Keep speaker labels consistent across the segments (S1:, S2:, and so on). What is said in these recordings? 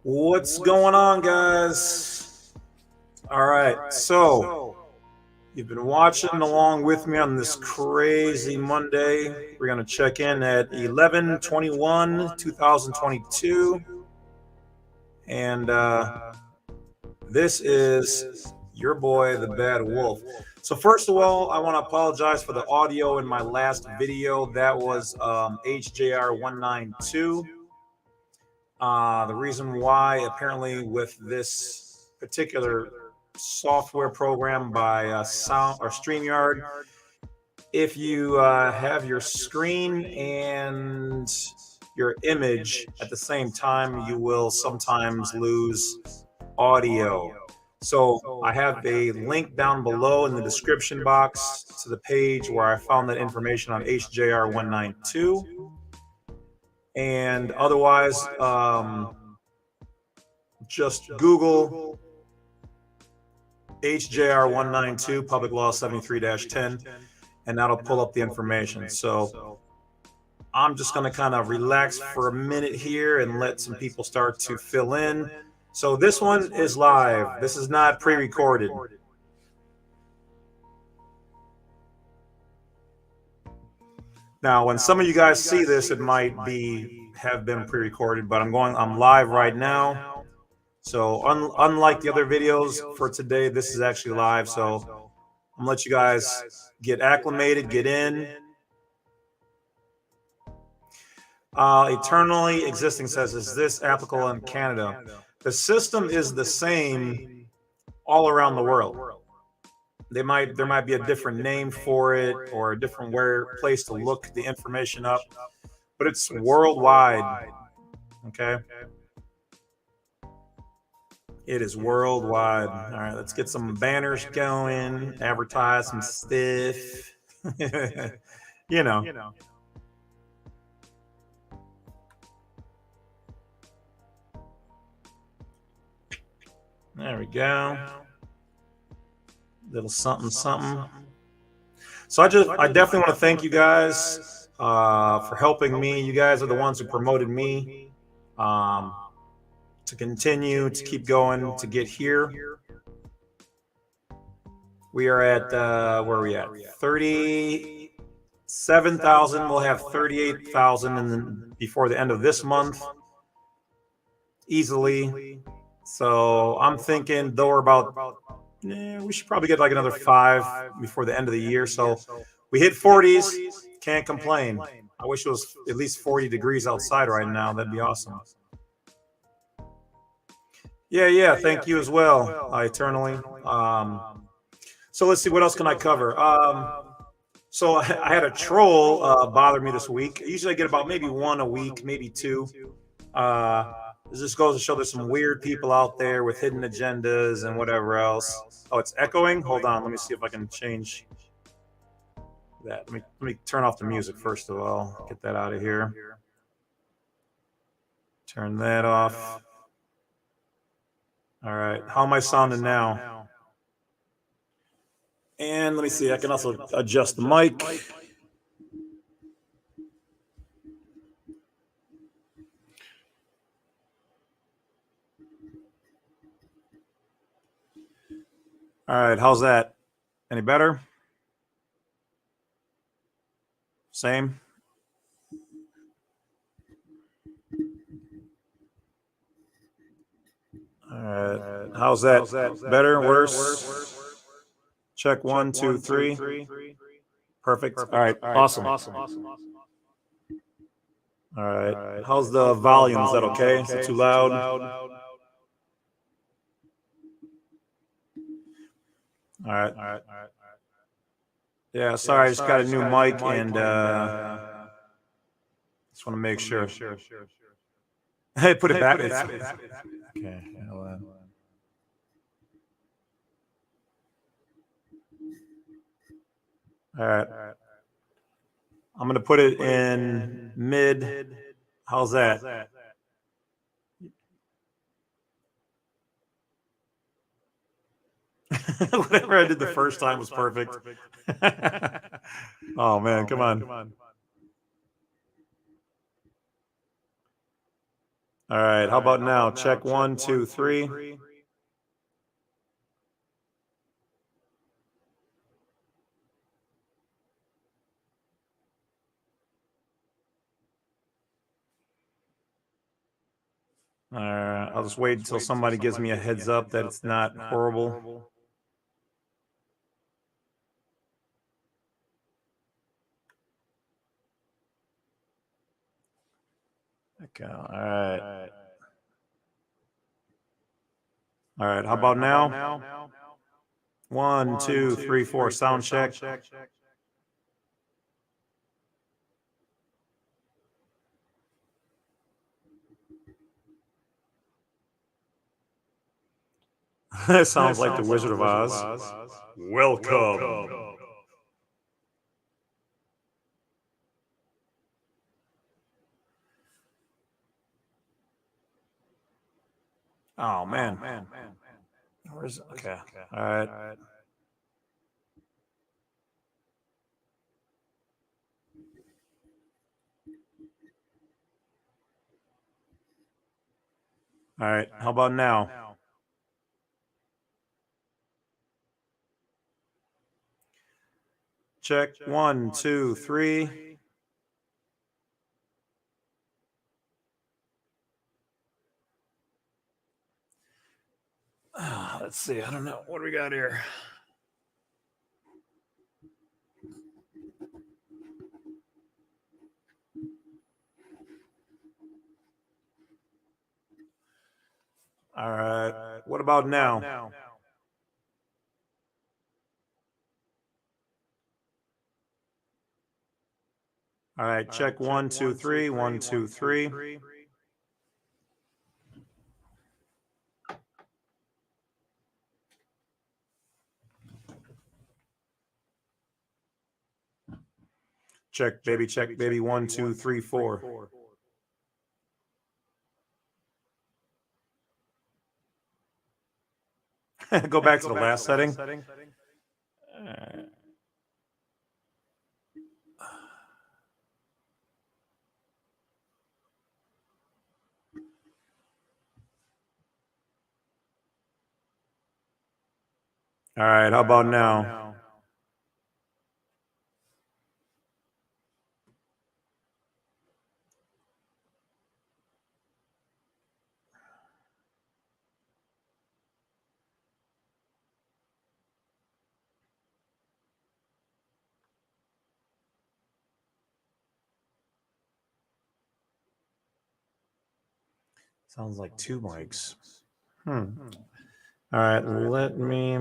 S1: What's going on, guys? All right, so you've been watching along with me on this crazy Monday. We're going to check in at 11/21/2022, and this is your boy, the Bad Wolf. So first of all, I want to apologize for the audio in my last video. That was HJR192. The reason why, apparently, with this particular software program by Sound or StreamYard, if you have your screen and your image at the same time, you will sometimes lose audio. So I have a link down below in the description box to the page where I found that information on HJR192. And otherwise, just Google HJR192, Public Law 73-10, and that'll pull up the information. So I'm just going to kind of relax for a minute here and let some people start to fill in. So this one is live. This is not pre-recorded. Now, when some of you guys see this, it might have been pre-recorded, but I'm live right now. So unlike the other videos for today, this is actually live. So I'm gonna let you guys get acclimated, get in. Eternally existing says, is this applicable in Canada? The system is the same all around the world. There might be a different name for it or a different place to look the information up, but it's worldwide. Okay, it is worldwide. All right, let's get some banners going, advertise some stuff. you know. There we go. Little something. So I definitely want to thank you guys for helping me. You guys are the ones who promoted me to continue to keep going to get here. We are at where are we at? 37,000. We'll have 38,000 before the end of this month, easily. So I'm thinking, though, we're about. We should probably get like another 5 before the end of the year. So we hit 40s. Can't complain. I wish it was at least 40 degrees outside right now. That'd be awesome. Yeah. Thank you as well, eternally. So let's see, what else can I cover? So I had a troll bother me this week. Usually I get about maybe one a week, maybe two. This just goes to show there's some weird people out there with hidden agendas and whatever else. Oh, it's echoing? Hold on. Let me see if I can change that. Let me turn off the music first of all. Get that out of here. Turn that off. All right. How am I sounding now? And let me see. I can also adjust the mic. All right, how's that? Any better? Same? All right, how's that? Better, worse? Check 1, 2, 3. Perfect. All right, awesome. All right, how's the volume? Is that okay? Is it too loud? All right. Yeah, sorry, I just got a new mic and just want to make sure. Hey, put it back. Okay. All right. I'm going to put it in mid. How's that? Whatever I did the first time was perfect. Oh, man, come on. All right, how about now? Check one, two, three. I'll just wait until somebody gives me a heads up that it's not horrible. Okay, all right. All right, how about now? One, two, three, four, sound check. That sounds like the Wizard of Oz. Welcome. Oh man. Where's okay? All right. All right. How about now? Check one, two, three. Let's see. I don't know. What do we got here? All right. What about now? All right. Check one, two, three. One, two, three. Check, baby. Check, baby. One, two, three, four. Go back to the last setting. All right. How about now? Sounds like two mics. All right. Let me.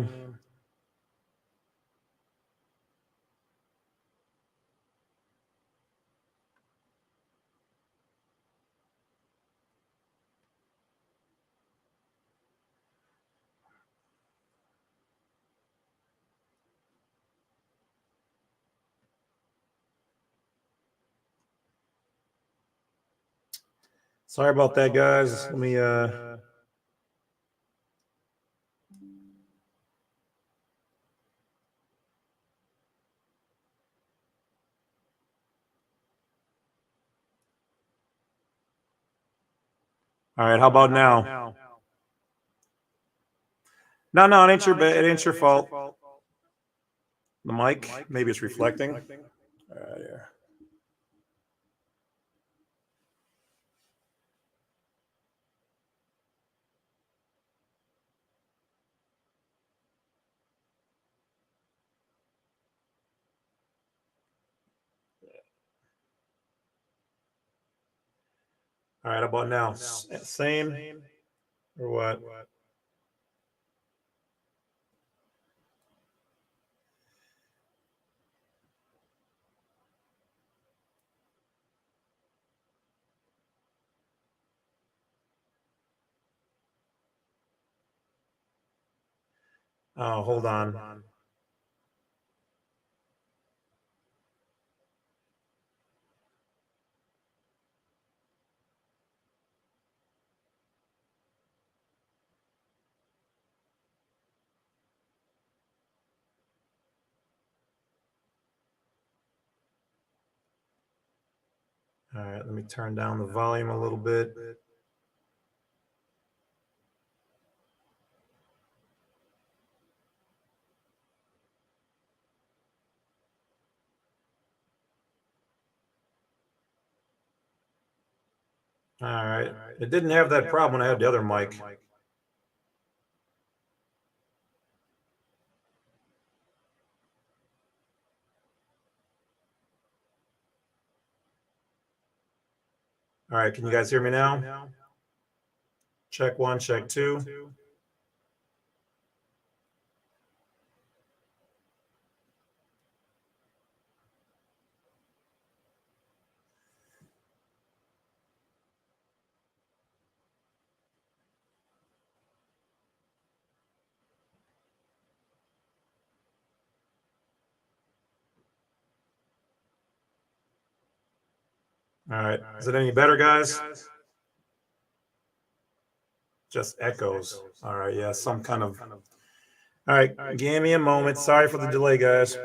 S1: Sorry about that, guys. Let me. All right. How about now? No, it ain't your bad. It ain't your fault. The mic, maybe it's reflecting. All right, yeah. All right, how about now? Same or what? Oh, hold on. All right, let me turn down the volume a little bit. All right. It didn't have that problem when I had the other mic. All right. Can you guys hear me now? Check one, check two. All right. Is it any better, guys? Just echoes. All right. Yeah, some kind of. All right. Give me a moment. Sorry for the delay, guys.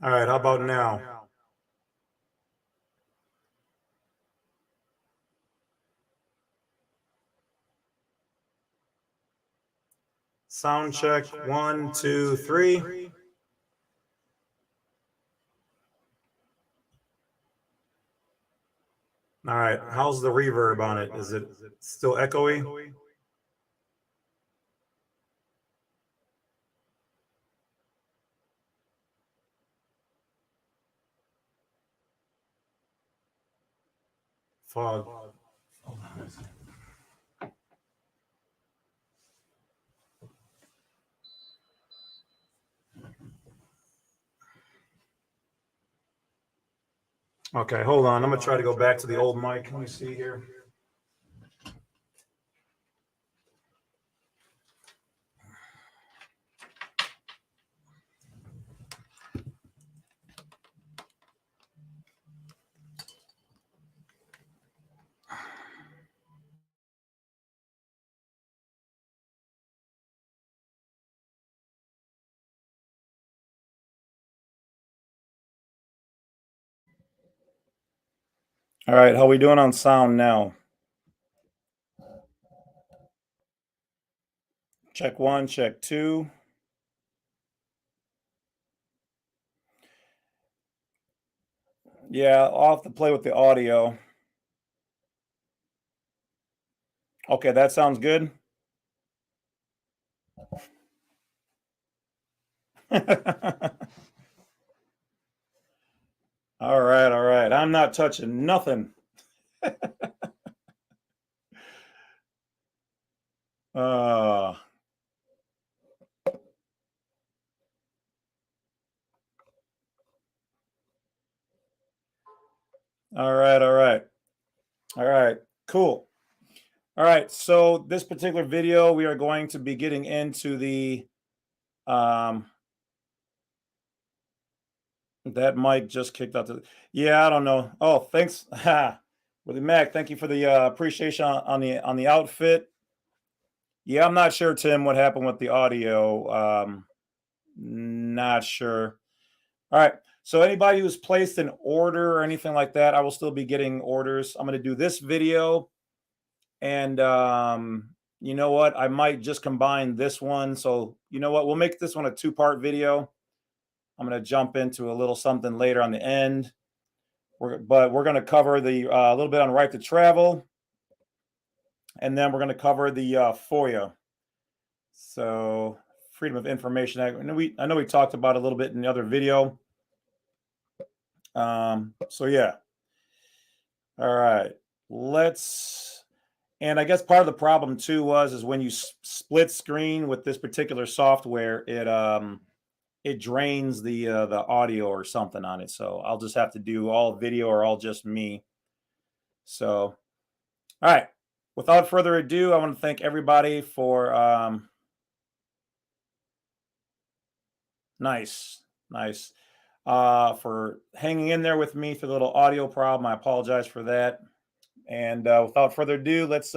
S1: All right. How about now? Sound check. One, two, three. All right. How's the reverb on it? Is it still echoey? Fog. Hold on. Okay, hold on. I'm gonna try to go back to the old mic. Let me see here. All right, how we doing on sound now? Check 1, check 2. Yeah, I'll have to play with the audio. Okay, that sounds good. All right, all right. I'm not touching nothing. Uh, all right, all right. All right, cool. All right, so this particular video, we are going to be getting into the that mic just kicked out the, yeah, I don't know. Oh, thanks. Willie Mac, thank you for the appreciation on the outfit. Yeah, I'm not sure, Tim, what happened with the audio. Not sure. All right. So anybody who's placed an order or anything like that, I will still be getting orders. I'm going to do this video, and you know what? I might just combine this one. So you know what? We'll make this one a two-part video. I'm going to jump into a little something later on the end. But we're going to cover the a little bit on right to travel, and then we're going to cover the FOIA. So Freedom of Information Act. I know we talked about it a little bit in the other video. So yeah. All right. And I guess part of the problem too is when you split screen with this particular software, it drains the audio or something on it. So I'll just have to do all video or all just me. So, all right. Without further ado, I want to thank everybody for nice for hanging in there with me for the little audio problem. I apologize for that. And without further ado, let's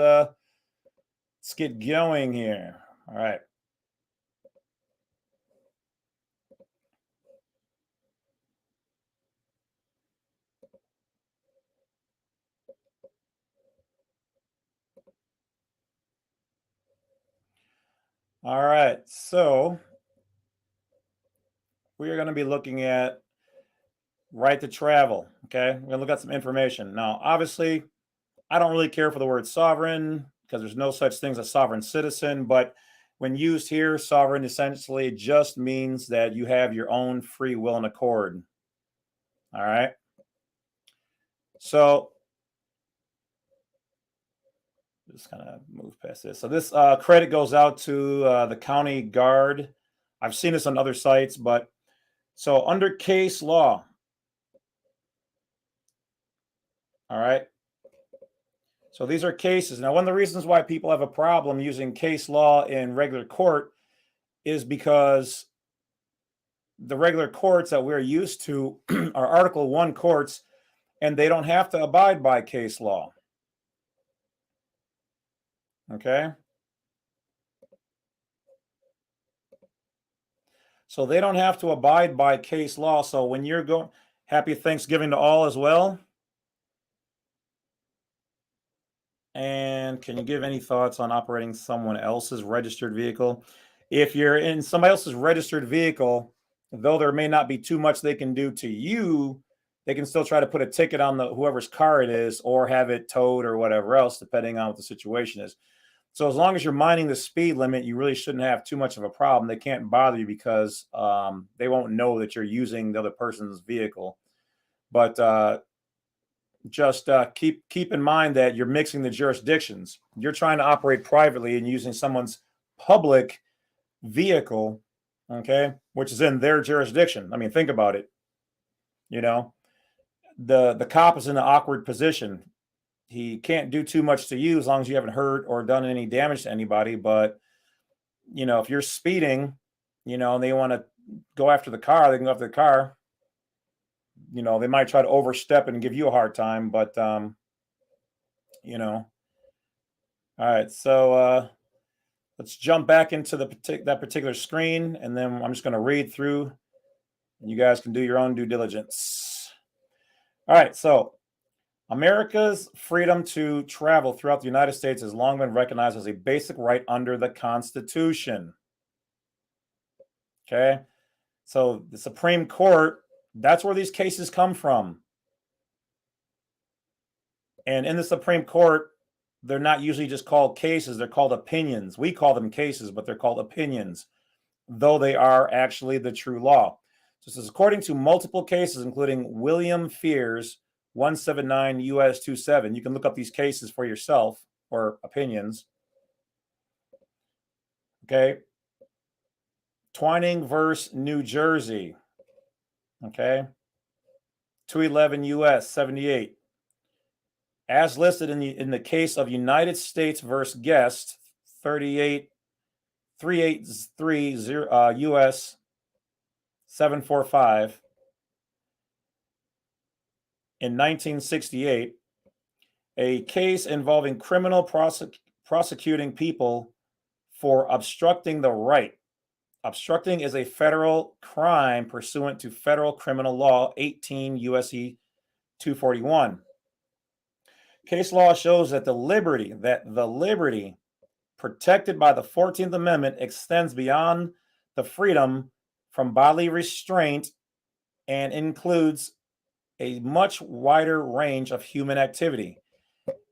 S1: get going here. All right. All right. So we are going to be looking at right to travel. Okay. We're going to look at some information. Now, obviously, I don't really care for the word sovereign because there's no such thing as a sovereign citizen. But when used here, sovereign essentially just means that you have your own free will and accord. All right. So just kind of move past this. So this credit goes out to the county guard. I've seen this on other sites, but so under case law. All right. So these are cases. Now, one of the reasons why people have a problem using case law in regular court is because the regular courts that we're used to are Article 1 courts, and they don't have to abide by case law. Okay. So they don't have to abide by case law. So when you're going, happy Thanksgiving to all as well. And can you give any thoughts on operating someone else's registered vehicle? If you're in somebody else's registered vehicle, though there may not be too much they can do to you, they can still try to put a ticket on the whoever's car it is or have it towed or whatever else, depending on what the situation is. So as long as you're minding the speed limit, you really shouldn't have too much of a problem. They can't bother you because they won't know that you're using the other person's vehicle. But just keep in mind that you're mixing the jurisdictions. You're trying to operate privately and using someone's public vehicle, okay, which is in their jurisdiction. I mean, think about it. You know, the cop is in an awkward position. He can't do too much to you as long as you haven't hurt or done any damage to anybody. But if you're speeding, and they want to go after the car, they can go after the car. They might try to overstep and give you a hard time, but all right. So let's jump back into that particular screen, and then I'm just going to read through, and you guys can do your own due diligence. All right. So America's freedom to travel throughout the United States has long been recognized as a basic right under the Constitution. Okay. So the Supreme Court, that's where these cases come from. And in the Supreme Court, they're not usually just called cases, they're called opinions. We call them cases, but they're called opinions, though they are actually the true law. So this is according to multiple cases, including William Fears 179 U.S. 27. You can look up these cases for yourself, or opinions. Okay. Twining versus New Jersey. Okay. 211 U.S. 78. As listed in the case of United States versus Guest 383 U.S. 745. In 1968, a case involving criminal prosecuting people for obstructing the right. Obstructing is a federal crime pursuant to federal criminal law 18 U.S.C. 241. Case law shows that the liberty protected by the 14th Amendment extends beyond the freedom from bodily restraint and includes a much wider range of human activity,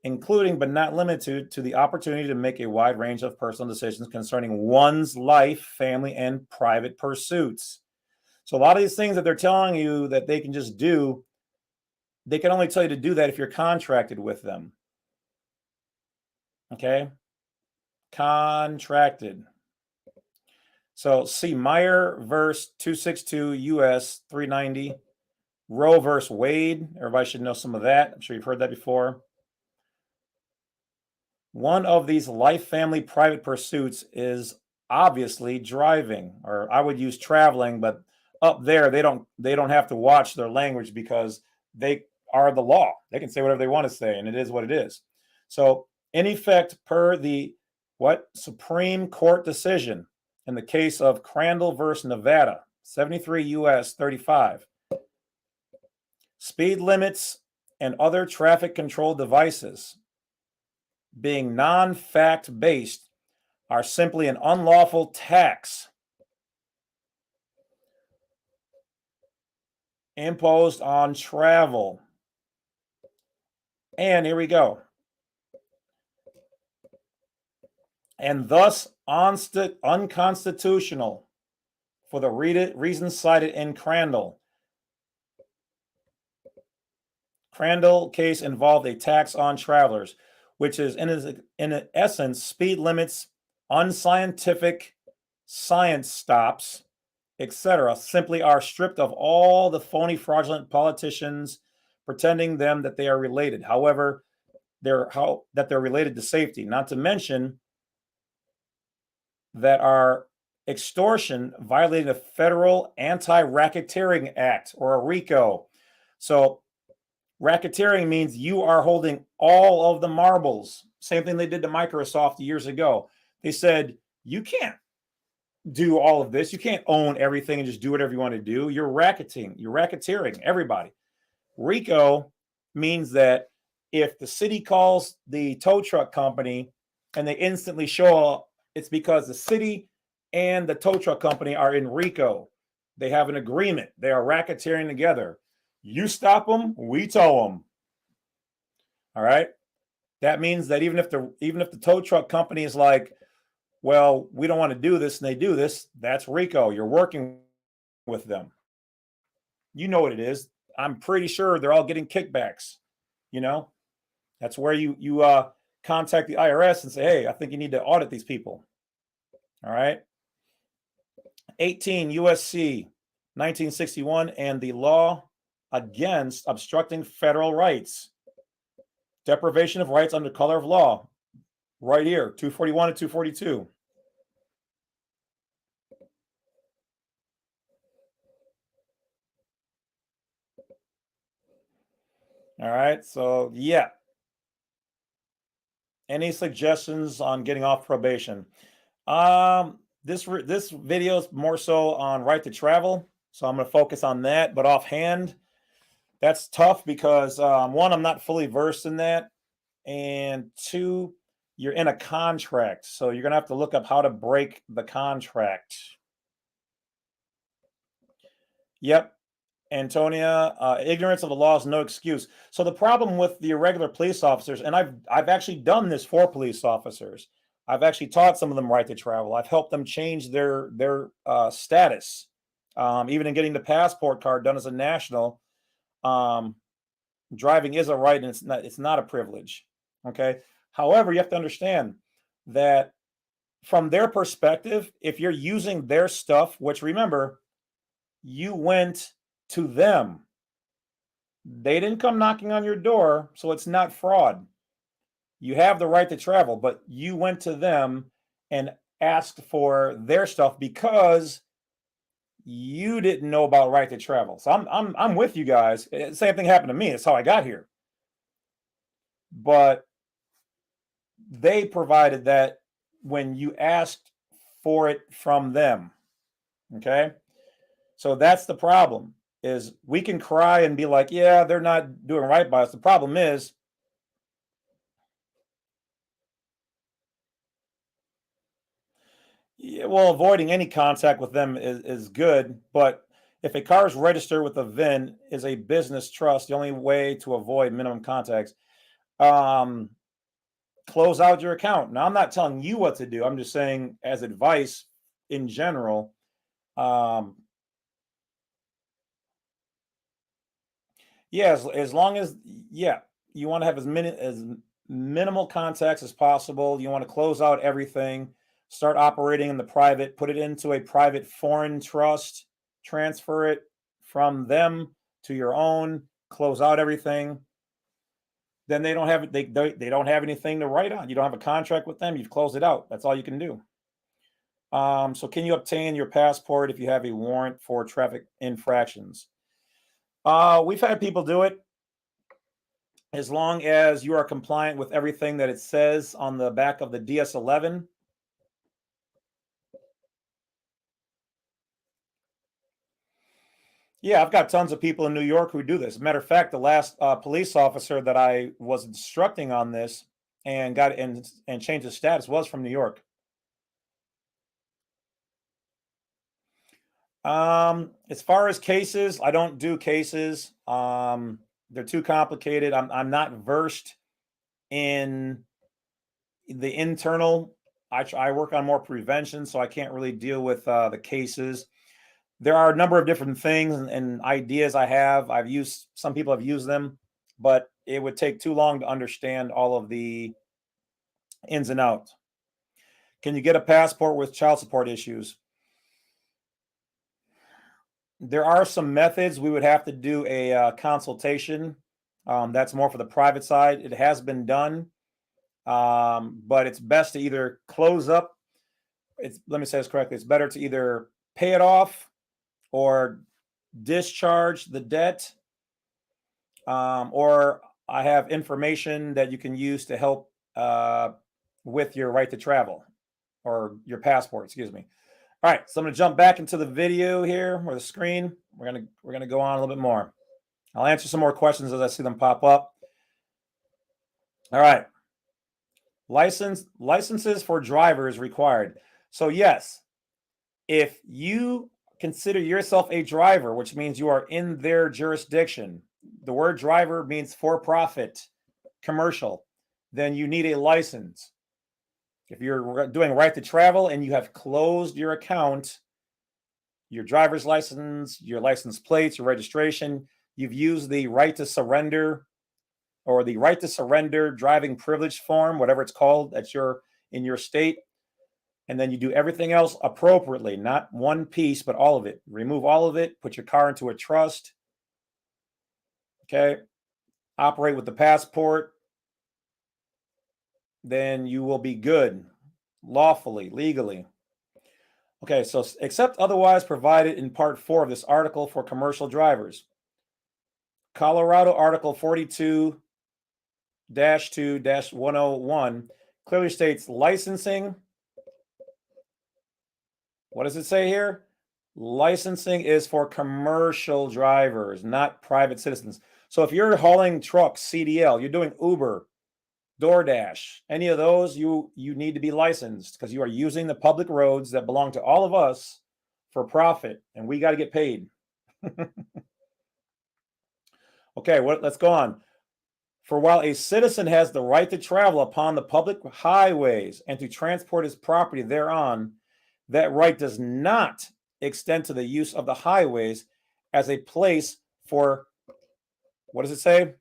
S1: including but not limited to the opportunity to make a wide range of personal decisions concerning one's life, family, and private pursuits. So a lot of these things that they're telling you that they can just do, they can only tell you to do that if you're contracted with them. Okay? Contracted. So see Meyer versus 262 U.S. 390. Roe versus Wade. Everybody should know some of that. I'm sure you've heard that before. One of these life, family, private pursuits is obviously driving, or I would use traveling, but up there they don't have to watch their language because they are the law. They can say whatever they want to say, and it is what it is. So in effect, per the Supreme Court decision in the case of Crandall versus Nevada, 73 U.S. 35. Speed limits and other traffic control devices, being non-fact based, are simply an unlawful tax imposed on travel. And here we go. And thus unconstitutional for the reasons cited in Crandall. Crandall case involved a tax on travelers, which is in essence speed limits, unscientific science stops, etc., simply are stripped of all the phony, fraudulent politicians pretending that they are related. However, they're related to safety. Not to mention that are extortion, violating the Federal Anti-Racketeering Act, or a RICO. So racketeering means you are holding all of the marbles. Same thing they did to Microsoft years ago. They said, you can't do all of this. You can't own everything and just do whatever you want to do. You're racketeering everybody. RICO means that if the city calls the tow truck company and they instantly show up, it's because the city and the tow truck company are in RICO. They have an agreement. They are racketeering together. You stop them, we tow them. All right. That means that even if the tow truck company is like, well, we don't want to do this, and they do this, that's RICO. You're working with them. You know what it is. I'm pretty sure they're all getting kickbacks. You know, that's where you contact the IRS and say, hey, I think you need to audit these people. All right. 18 USC 1961 and the law against obstructing federal rights. Deprivation of rights under color of law. Right here, 241 and 242. All right, so yeah. Any suggestions on getting off probation? This video is more so on right to travel, so I'm going to focus on that. But offhand, that's tough because one, I'm not fully versed in that, and two, you're in a contract, so you're going to have to look up how to break the contract. Yep. Antonia, ignorance of the law is no excuse. So the problem with the irregular police officers, and I've actually done this for police officers. I've actually taught some of them right to travel. I've helped them change their status, even in getting the passport card done as a national. Driving is a right, and it's not a privilege. Okay. However, you have to understand that from their perspective, if you're using their stuff, which remember, you went to them. They didn't come knocking on your door, so it's not fraud. You have the right to travel, but you went to them and asked for their stuff because you didn't know about right to travel. So I'm with you guys. Same thing happened to me. It's how I got here. But they provided that when you asked for it from them. Okay? So that's the problem. Is we can cry and be like, yeah, they're not doing right by us. The problem is, yeah, well, avoiding any contact with them is good. But if a car is registered with a VIN is a business trust, the only way to avoid minimum contacts, close out your account. Now, I'm not telling you what to do. I'm just saying as advice in general. Yeah, as long as you want to have as minimal contacts as possible. You want to close out everything, start operating in the private, put it into a private foreign trust, transfer it from them to your own, close out everything. Then they don't have they don't have anything to write on. You don't have a contract with them. You've closed it out. That's all you can do. So can you obtain your passport if you have a warrant for traffic infractions? We've had people do it as long as you are compliant with everything that it says on the back of the DS-11. Yeah, I've got tons of people in New York who do this. Matter of fact, the last police officer that I was instructing on this and got and changed his status was from New York. As far as cases, I don't do cases. They're too complicated. I'm not versed in the internal. I work on more prevention, so I can't really deal with the cases. There are a number of different things and ideas I have. Some people have used them, but it would take too long to understand all of the ins and outs. Can you get a passport with child support issues? There are some methods. We would have to do a consultation. That's more for the private side. It has been done, but it's best to either close up. Let me say this correctly. It's better to either pay it off or discharge the debt, or I have information that you can use to help with your right to travel or your passport, excuse me. All right, so I'm going to jump back into the video here or the screen. We're going to go on a little bit more. I'll answer some more questions as I see them pop up. All right. Licenses for drivers required. So yes, if you consider yourself a driver, which means you are in their jurisdiction, the word driver means for profit, commercial, then you need a license. If you're doing right to travel and you have closed your account, your driver's license, your license plates, your registration, you've used the right to surrender or the right to surrender driving privilege form, whatever it's called, that's in your state. And then you do everything else appropriately, not one piece, but all of it. Remove all of it, put your car into a trust. Okay. Operate with the passport. Then you will be good, lawfully, legally. Okay, so except otherwise provided in part 4 of this article for commercial drivers. Colorado Article 42-2-101 clearly states licensing. What does it say here? Licensing is for commercial drivers, not private citizens. So if you're hauling trucks, CDL, you're doing Uber, DoorDash, any of those, you need to be licensed because you are using the public roads that belong to all of us for profit, and we got to get paid. Okay, let's go on. For while a citizen has the right to travel upon the public highways and to transport his property thereon, that right does not extend to the use of the highways as a place for, what does it say?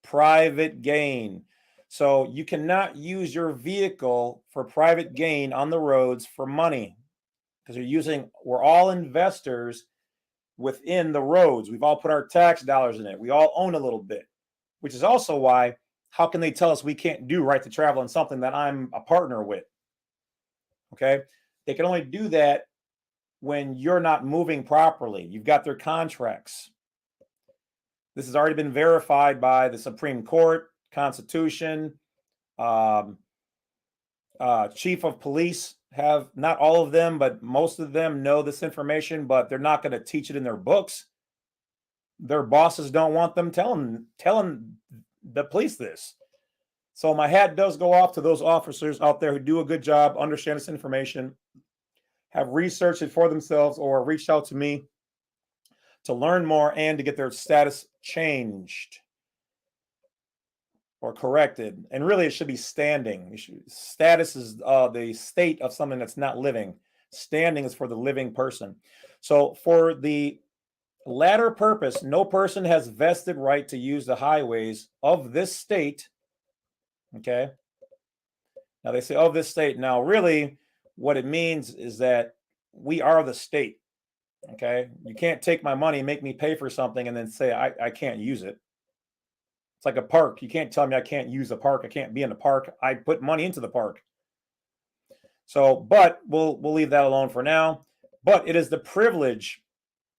S1: Private gain. So you cannot use your vehicle for private gain on the roads for money because we're all investors within the roads. We've all put our tax dollars in it. We all own a little bit, which is also why, how can they tell us we can't do right to travel in something that I'm a partner with? Okay. They can only do that when you're not moving properly. You've got their contracts. This has already been verified by the Supreme Court, Constitution, chief of police have, not all of them, but most of them know this information, but they're not going to teach it in their books. Their bosses don't want them telling the police this. So my hat does go off to those officers out there who do a good job, understand this information, have researched it for themselves, or reached out to me to learn more and to get their status changed or corrected. And really, it should be standing. Status is the state of something that's not living. Standing is for the living person. So for the latter purpose, no person has vested right to use the highways of this state. Okay. Now they say of this state. Now, really, what it means is that we are the state. Okay. You can't take my money, make me pay for something, and then say I can't use it. It's like a park. You can't tell me I can't use the park. I can't be in the park. I put money into the park. So, but we'll leave that alone for now. But it is the privilege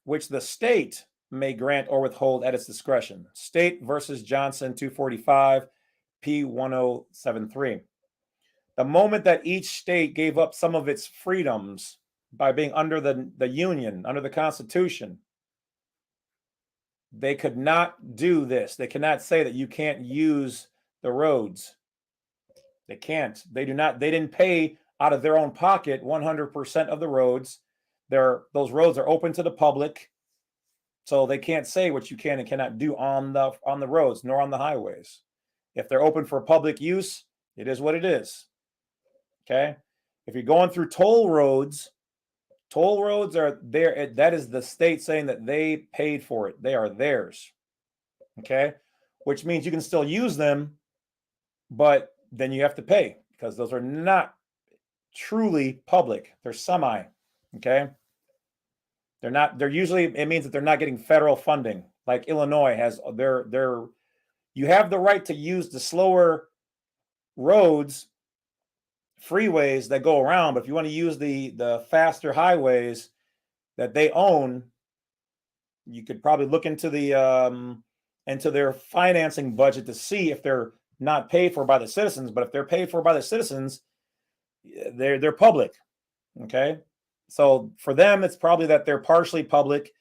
S1: which the state may grant or withhold at its discretion. State versus Johnson 245 P1073. The moment that each state gave up some of its freedoms by being under the Union, under the Constitution, they could not do this. They cannot say that you can't use the roads. They can't. They do not. They didn't pay out of their own pocket 100% of the roads. Those roads are open to the public, so they can't say what you can and cannot do on the roads nor on the highways. If they're open for public use, it is what it is. Okay. If you're going through toll roads are there. That is the state saying that they paid for it. They are theirs. Okay. Which means you can still use them, but then you have to pay because those are not truly public. They're semi. Okay. They're usually, it means that they're not getting federal funding. Like Illinois has you have the right to use the slower roads, freeways that go around, but if you want to use the faster highways that they own, you could probably look into their financing budget to see if they're not paid for by the citizens. But if they're paid for by the citizens, they're public. Okay, so for them, it's probably that they're partially public,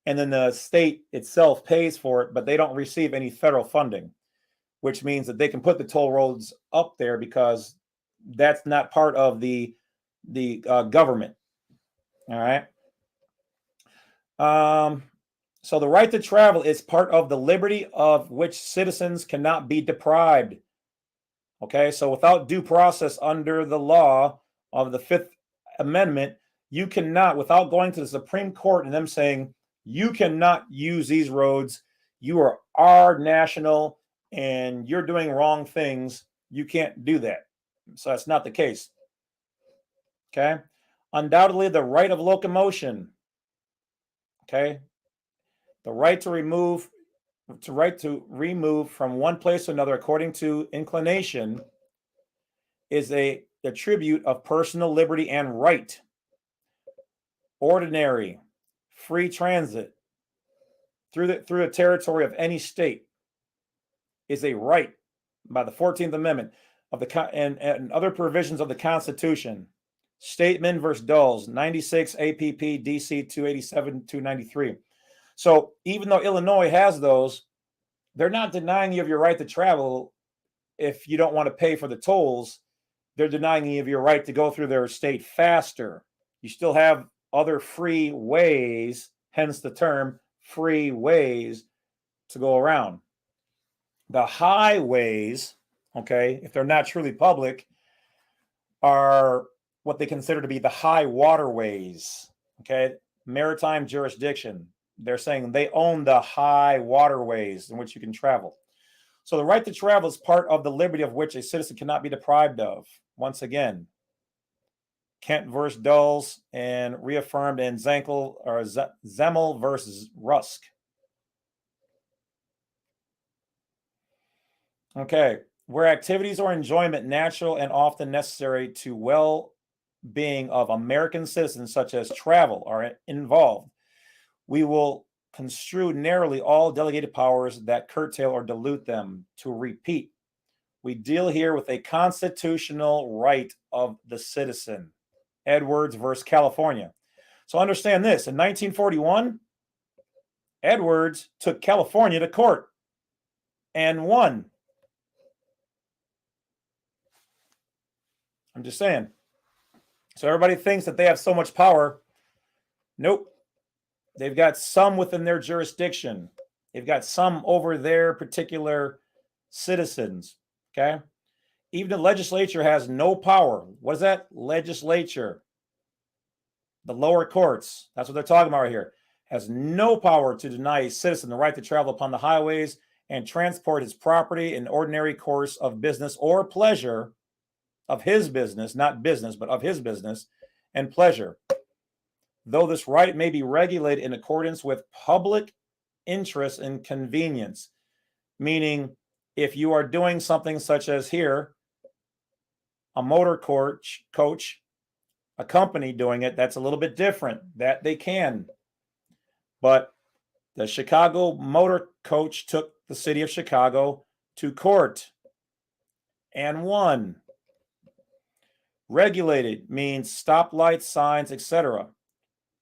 S1: and then the state itself pays for it, but they don't receive any federal funding, which means that they can put the toll roads up there because that's not part of the government. All right. So the right to travel is part of the liberty of which citizens cannot be deprived. Okay. So without due process under the law of the Fifth Amendment, you cannot, without going to the Supreme Court and them saying you cannot use these roads, you are our national and you're doing wrong things, you can't do that. So that's not the case. Okay. Undoubtedly, the right of locomotion. Okay. The right to remove from one place to another according to inclination is a attribute of personal liberty and right. Ordinary free transit through the territory of any state is a right by the 14th Amendment of the and other provisions of the Constitution. Stateman versus Dulles, 96 APP DC 287 293. So even though Illinois has those, they're not denying you of your right to travel if you don't want to pay for the tolls. They're denying you of your right to go through their state faster. You still have other free ways, hence the term free ways, to go around. The highways, okay, if they're not truly public, are what they consider to be the high waterways, okay, maritime jurisdiction. They're saying they own the high waterways in which you can travel. So the right to travel is part of the liberty of which a citizen cannot be deprived of. Once again, Kent versus Dulles and reaffirmed in Zemmel versus Rusk. Okay, where activities or enjoyment natural and often necessary to well-being of American citizens, such as travel, are involved, we will construe narrowly all delegated powers that curtail or dilute them. To repeat, we deal here with a constitutional right of the citizen. Edwards versus California. So understand this, in 1941, Edwards took California to court and won. I'm just saying. So everybody thinks that they have so much power. Nope. They've got some within their jurisdiction. They've got some over their particular citizens. Okay. Even the legislature has no power. What is that? Legislature. The lower courts, that's what they're talking about right here, has no power to deny a citizen the right to travel upon the highways and transport his property in ordinary course of business or pleasure of his business, not business, but of his business and pleasure. Though this right may be regulated in accordance with public interest and convenience, meaning if you are doing something such as here, a motor coach, a company doing it, that's a little bit different. That they can. But the Chicago motor coach took the city of Chicago to court and won. Regulated means stoplights, signs, etc.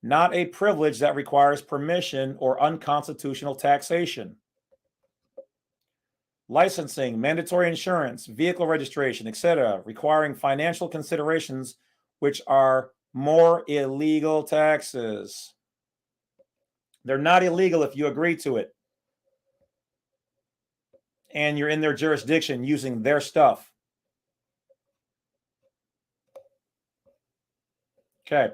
S1: Not a privilege that requires permission or unconstitutional taxation. Licensing, mandatory insurance, vehicle registration, etc., requiring financial considerations which are more illegal taxes. They're not illegal if you agree to it. And you're in their jurisdiction using their stuff. Okay.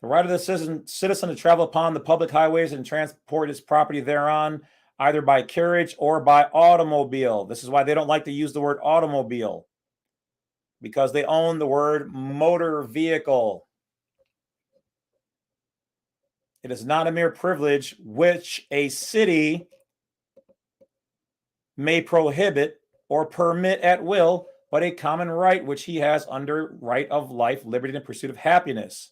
S1: The right of the citizen to travel upon the public highways and transport his property thereon, either by carriage or by automobile. This is why they don't like to use the word automobile, because they own the word motor vehicle. It is not a mere privilege which a city may prohibit or permit at will, but a common right which he has under right of life, liberty, and pursuit of happiness.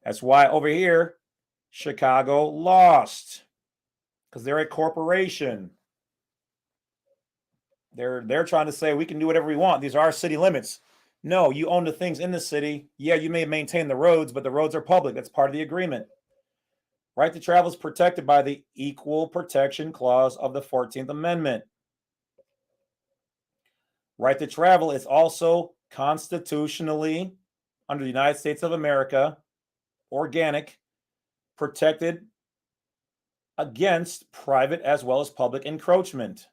S1: That's why over here, Chicago lost, because they're a corporation. They're trying to say we can do whatever we want. These are our city limits. No, you own the things in the city. Yeah, you may maintain the roads, but the roads are public. That's part of the agreement. Right to travel is protected by the Equal Protection Clause of the 14th Amendment. Right to travel is also constitutionally, under the United States of America, organic, protected against private as well as public encroachment.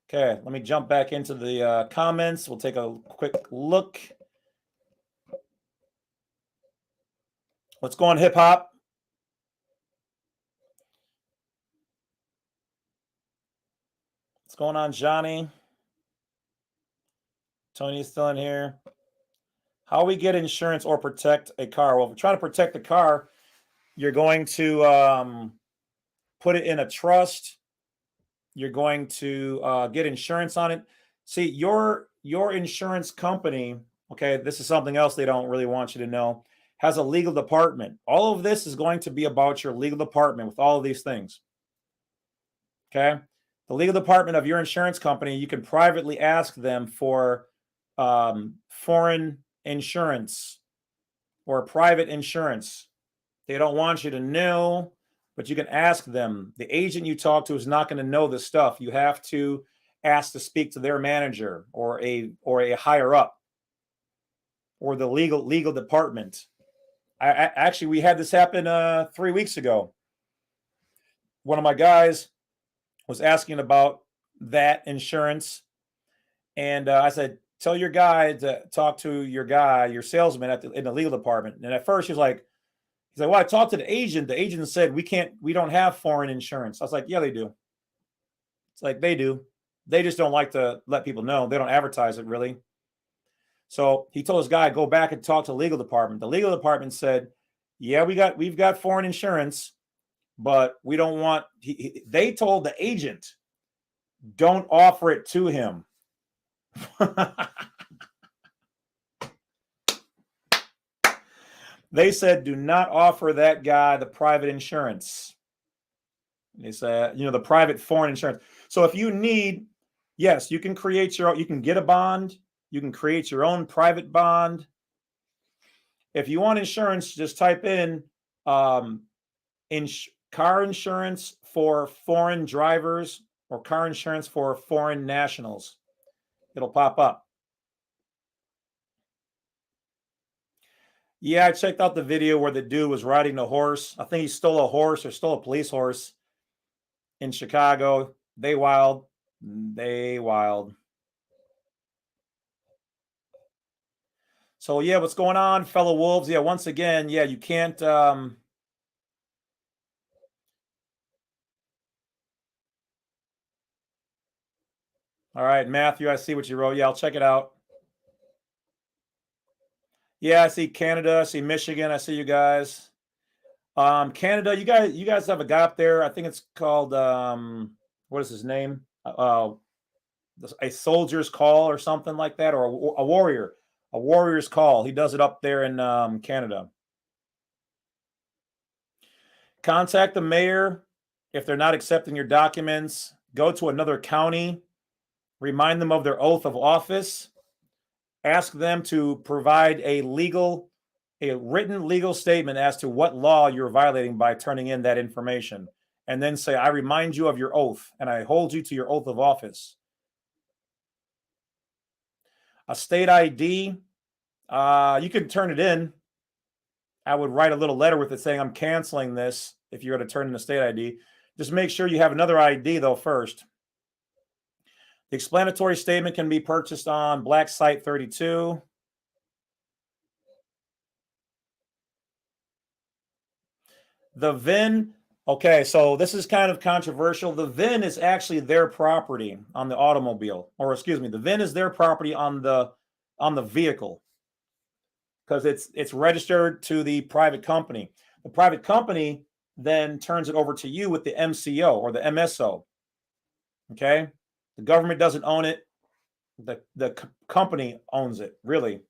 S1: Okay, let me jump back into the comments. We'll take a quick look. What's going on, hip hop? What's going on, Johnny? Tony's still in here. How we get insurance or protect a car? Well, if we're trying to protect the car, you're going to put it in a trust. You're going to get insurance on it. See, your insurance company, okay, this is something else they don't really want you to know, has a legal department. All of this is going to be about your legal department with all of these things. Okay. The legal department of your insurance company, you can privately ask them for foreign insurance or private insurance. They don't want you to know, but you can ask them. The agent you talk to is not going to know this stuff. You have to ask to speak to their manager or a higher up or the legal department. Actually, we had this happen 3 weeks ago. One of my guys was asking about that insurance, and I said, "Tell your guy to talk to your salesman in the legal department." And at first, he's like, "Well, I talked to the agent. The agent said we don't have foreign insurance." I was like, "Yeah, they do." It's like they do. They just don't like to let people know. They don't advertise it really. So he told his guy, "Go back and talk to the legal department." The legal department said, "Yeah, we've got foreign insurance, but we don't want." They told the agent, "Don't offer it to him." They said, "Do not offer that guy the private insurance." They said, the private foreign insurance. So if you need, yes, you can you can get a bond. You can create your own private bond. If you want insurance, just type in car insurance for foreign drivers or car insurance for foreign nationals. It'll pop up. Yeah, I checked out the video where the dude was riding the horse. I think he stole a horse or stole a police horse in Chicago. They wild. They wild. So yeah, what's going on, fellow wolves? Yeah, once again, yeah, you can't all right, Matthew, I see what you wrote. Yeah, I'll check it out. Yeah, I see Canada, I see Michigan, I see you guys. Canada, you guys have a guy up there. I think it's called what is his name? A soldier's call or something like that, or a warrior. A warrior's call. He does it up there in Canada. Contact the mayor if they're not accepting your documents. Go to another county. Remind them of their oath of office. Ask them to provide a written legal statement as to what law you're violating by turning in that information. And then say, "I remind you of your oath and I hold you to your oath of office." A state ID, you can turn it in. I would write a little letter with it saying, "I'm canceling this," if you're going to turn in a state ID. Just make sure you have another ID, though, first. The explanatory statement can be purchased on Black Site 32. The VIN, okay, so this is kind of controversial. The VIN is actually their property on the automobile, or excuse me, the VIN is their property on the vehicle because it's registered to the private company. The private company then turns it over to you with the MCO or the MSO. Okay, the government doesn't own it; the company owns it. Really,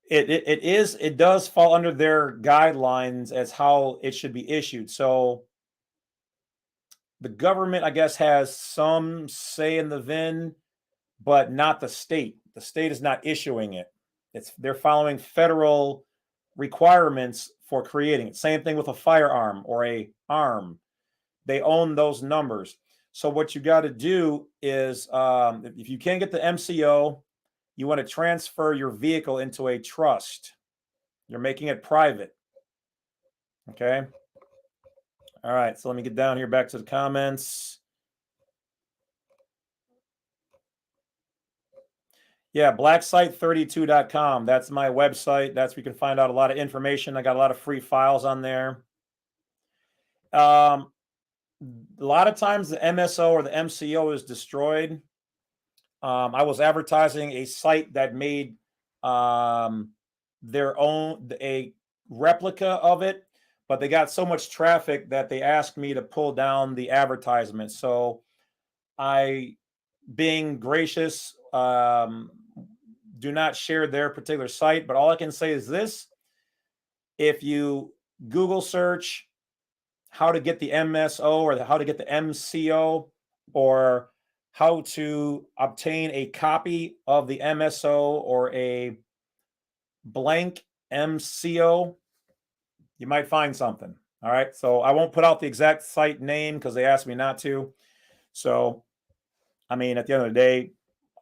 S1: it does fall under their guidelines as how it should be issued. So the government, I guess, has some say in the VIN, but not the state. The state is not issuing it. They're following federal requirements for creating it. Same thing with a firearm or a arm. They own those numbers. So what you got to do is, if you can't get the MCO, you want to transfer your vehicle into a trust. You're making it private. Okay. All right. So let me get down here back to the comments. Yeah, blacksite32.com. That's my website. That's where you can find out a lot of information. I got a lot of free files on there. A lot of times the MSO or the MCO is destroyed. I was advertising a site that made their own a replica of it, but they got so much traffic that they asked me to pull down the advertisement. So I, being gracious, do not share their particular site. But all I can say is this: if you Google search how to get the MSO or how to get the MCO or how to obtain a copy of the MSO or a blank MCO, you might find something. All right. So I won't put out the exact site name because they asked me not to. So, I mean, at the end of the day,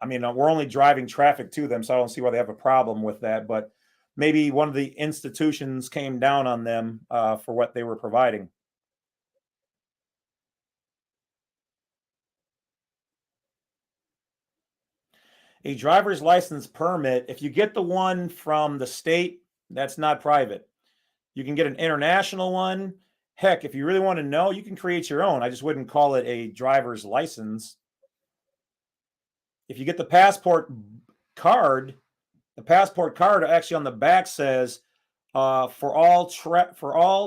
S1: I mean, we're only driving traffic to them. So I don't see why they have a problem with that. But maybe one of the institutions came down on them for what they were providing. A driver's license permit, if you get the one from the state, that's not private. You can get an international one. Heck, if you really want to know, you can create your own. I just wouldn't call it a driver's license. If you get the passport card actually on the back says for all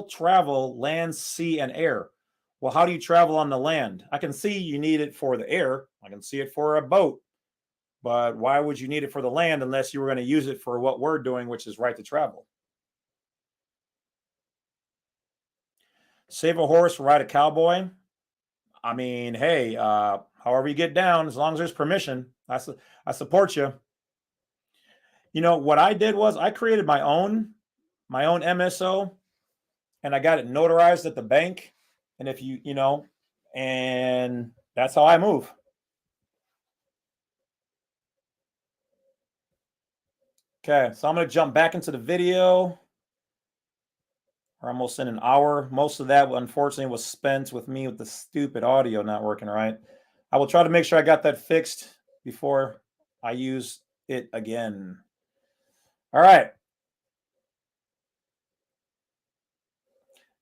S1: travel, land, sea, and air. Well, how do you travel on the land? I can see you need it for the air. I can see it for a boat. But why would you need it for the land unless you were going to use it for what we're doing, which is right to travel? Save a horse, ride a cowboy. I mean, hey, however you get down, as long as there's permission, I support you. You know, what I did was I created my own MSO and I got it notarized at the bank. And if and that's how I move. Okay, so I'm going to jump back into the video. We're almost in an hour. Most of that, unfortunately, was spent with me with the stupid audio not working right. I will try to make sure I got that fixed before I use it again. All right.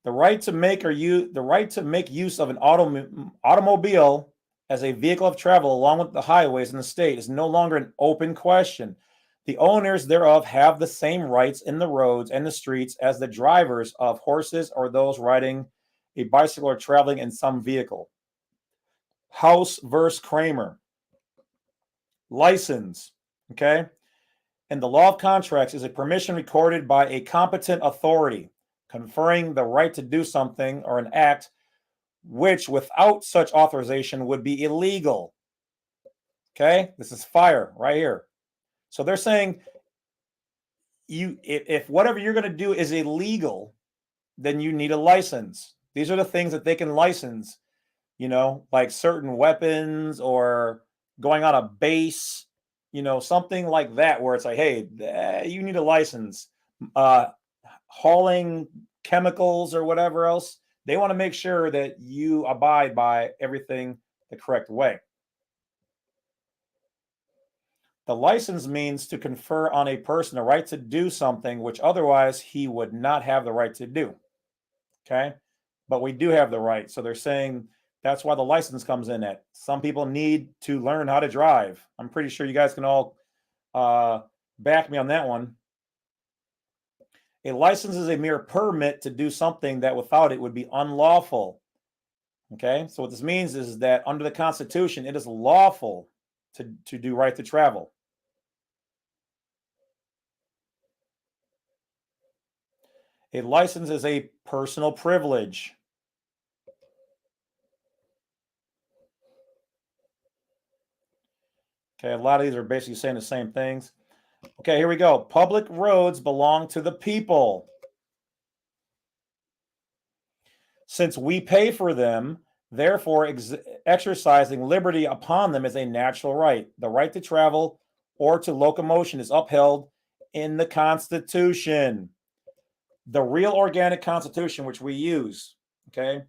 S1: The right to make use of an automobile as a vehicle of travel along with the highways in the state is no longer an open question. The owners thereof have the same rights in the roads and the streets as the drivers of horses or those riding a bicycle or traveling in some vehicle. House versus Kramer. License, okay? And the law of contracts is a permission recorded by a competent authority conferring the right to do something or an act which without such authorization would be illegal. Okay? This is fire right here. So they're saying if whatever you're going to do is illegal, then you need a license. These are the things that they can license, like certain weapons or going on a base, something like that, where it's like, hey, you need a license. Hauling chemicals or whatever else, they want to make sure that you abide by everything the correct way. The license means to confer on a person a right to do something which otherwise he would not have the right to do. Okay? But we do have the right. So they're saying that's why the license comes in at. Some people need to learn how to drive. I'm pretty sure you guys can all back me on that one. A license is a mere permit to do something that without it would be unlawful. Okay? So what this means is that under the Constitution, it is lawful to do right to travel. A license is a personal privilege. Okay, a lot of these are basically saying the same things. Okay, here we go. Public roads belong to the people. Since we pay for them, therefore exercising liberty upon them is a natural right. The right to travel or to locomotion is upheld in the Constitution. The real organic Constitution, which we use, okay,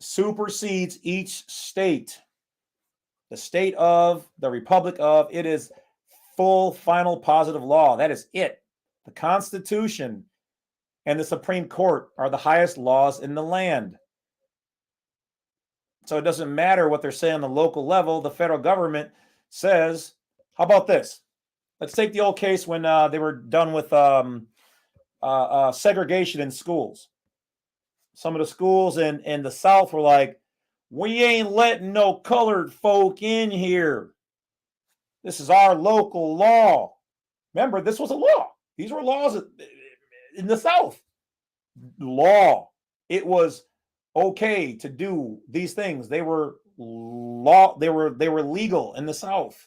S1: supersedes each state. The state of, the republic of, it is full, final, positive law. That is it. The Constitution and the Supreme Court are the highest laws in the land. So it doesn't matter what they're saying on the local level. The federal government says, how about this? Let's take the old case when they were done with segregation in schools. Some of the schools in the South were like, we ain't letting no colored folk in here. This is our local law. Remember, this was a law. These were laws in the South. Law. It was okay to do these things. They were law. They were legal in the South.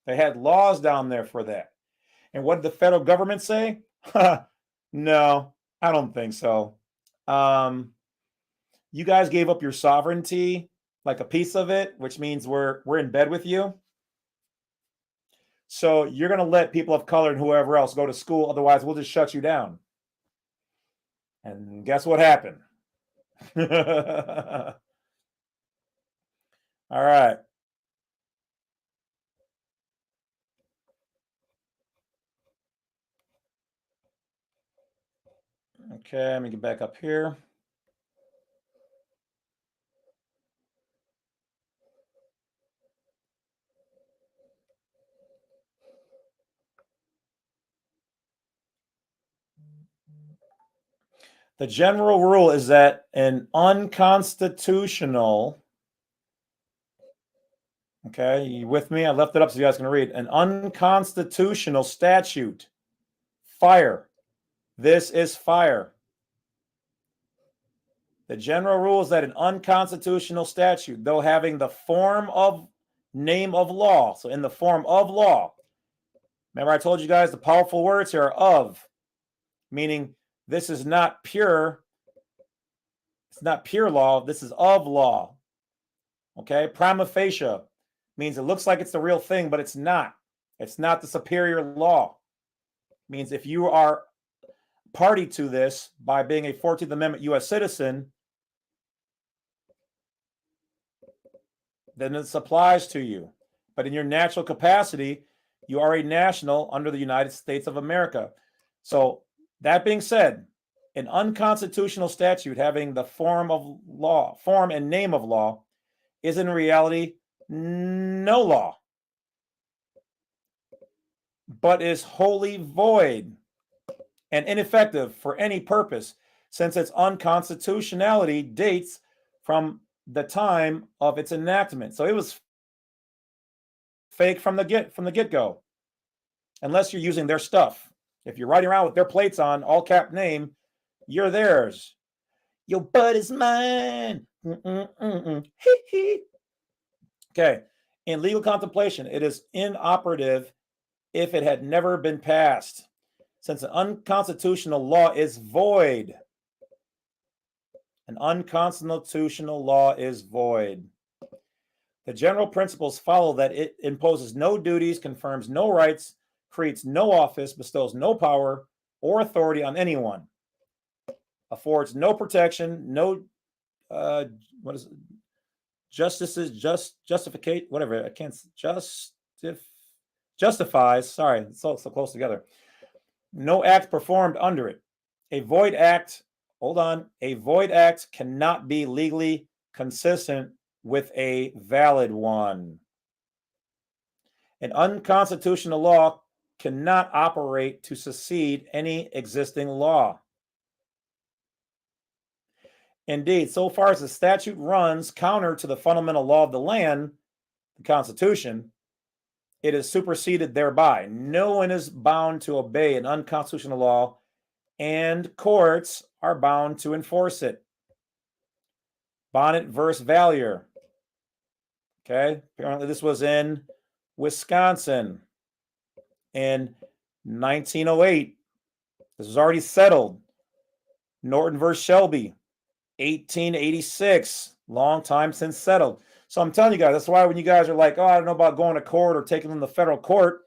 S1: They had laws down there for that. And what did the federal government say? No, I don't think so. You guys gave up your sovereignty, like a piece of it, which means we're in bed with you. So you're going to let people of color and whoever else go to school. Otherwise, we'll just shut you down. And guess what happened? All right. Okay, let me get back up here. The general rule is that an unconstitutional, okay, you with me? I left it up so you guys can read. An unconstitutional statute, fire. This is fire. The general rule is that an unconstitutional statute, though having the form of name of law, so in the form of law, remember I told you guys the powerful words here are of, meaning this is not pure. It's not pure law. This is of law. Okay. Prima facie means it looks like it's the real thing, but it's not. It's not the superior law. It means if you are party to this by being a 14th Amendment U.S. citizen, then this applies to you. But in your natural capacity, you are a national under the United States of America. So that being said, an unconstitutional statute having the form of law, form and name of law, is in reality no law, but is wholly void and ineffective for any purpose, since its unconstitutionality dates from the time of its enactment. So it was fake from the get-go, unless you're using their stuff. If you're riding around with their plates on, all cap name, you're theirs. Your butt is mine. Okay. In legal contemplation, it is inoperative if it had never been passed, since an unconstitutional law is void. An unconstitutional law is void. The general principles follow that it imposes no duties, confirms no rights, creates no office, bestows no power or authority on anyone, affords no protection, no justificate, whatever, I can't, justifies, sorry, it's so close together. No act performed under it. A void act cannot be legally consistent with a valid one. An unconstitutional law cannot operate to succeed any existing law. Indeed, so far as the statute runs counter to the fundamental law of the land, the Constitution, it is superseded thereby. No one is bound to obey an unconstitutional law, and courts are bound to enforce it. Bonnet versus Valier. Okay, apparently this was in Wisconsin in 1908. This was already settled. Norton versus Shelby, 1886. Long time since settled. So I'm telling you guys, that's why when you guys are like, oh, I don't know about going to court or taking them to federal court,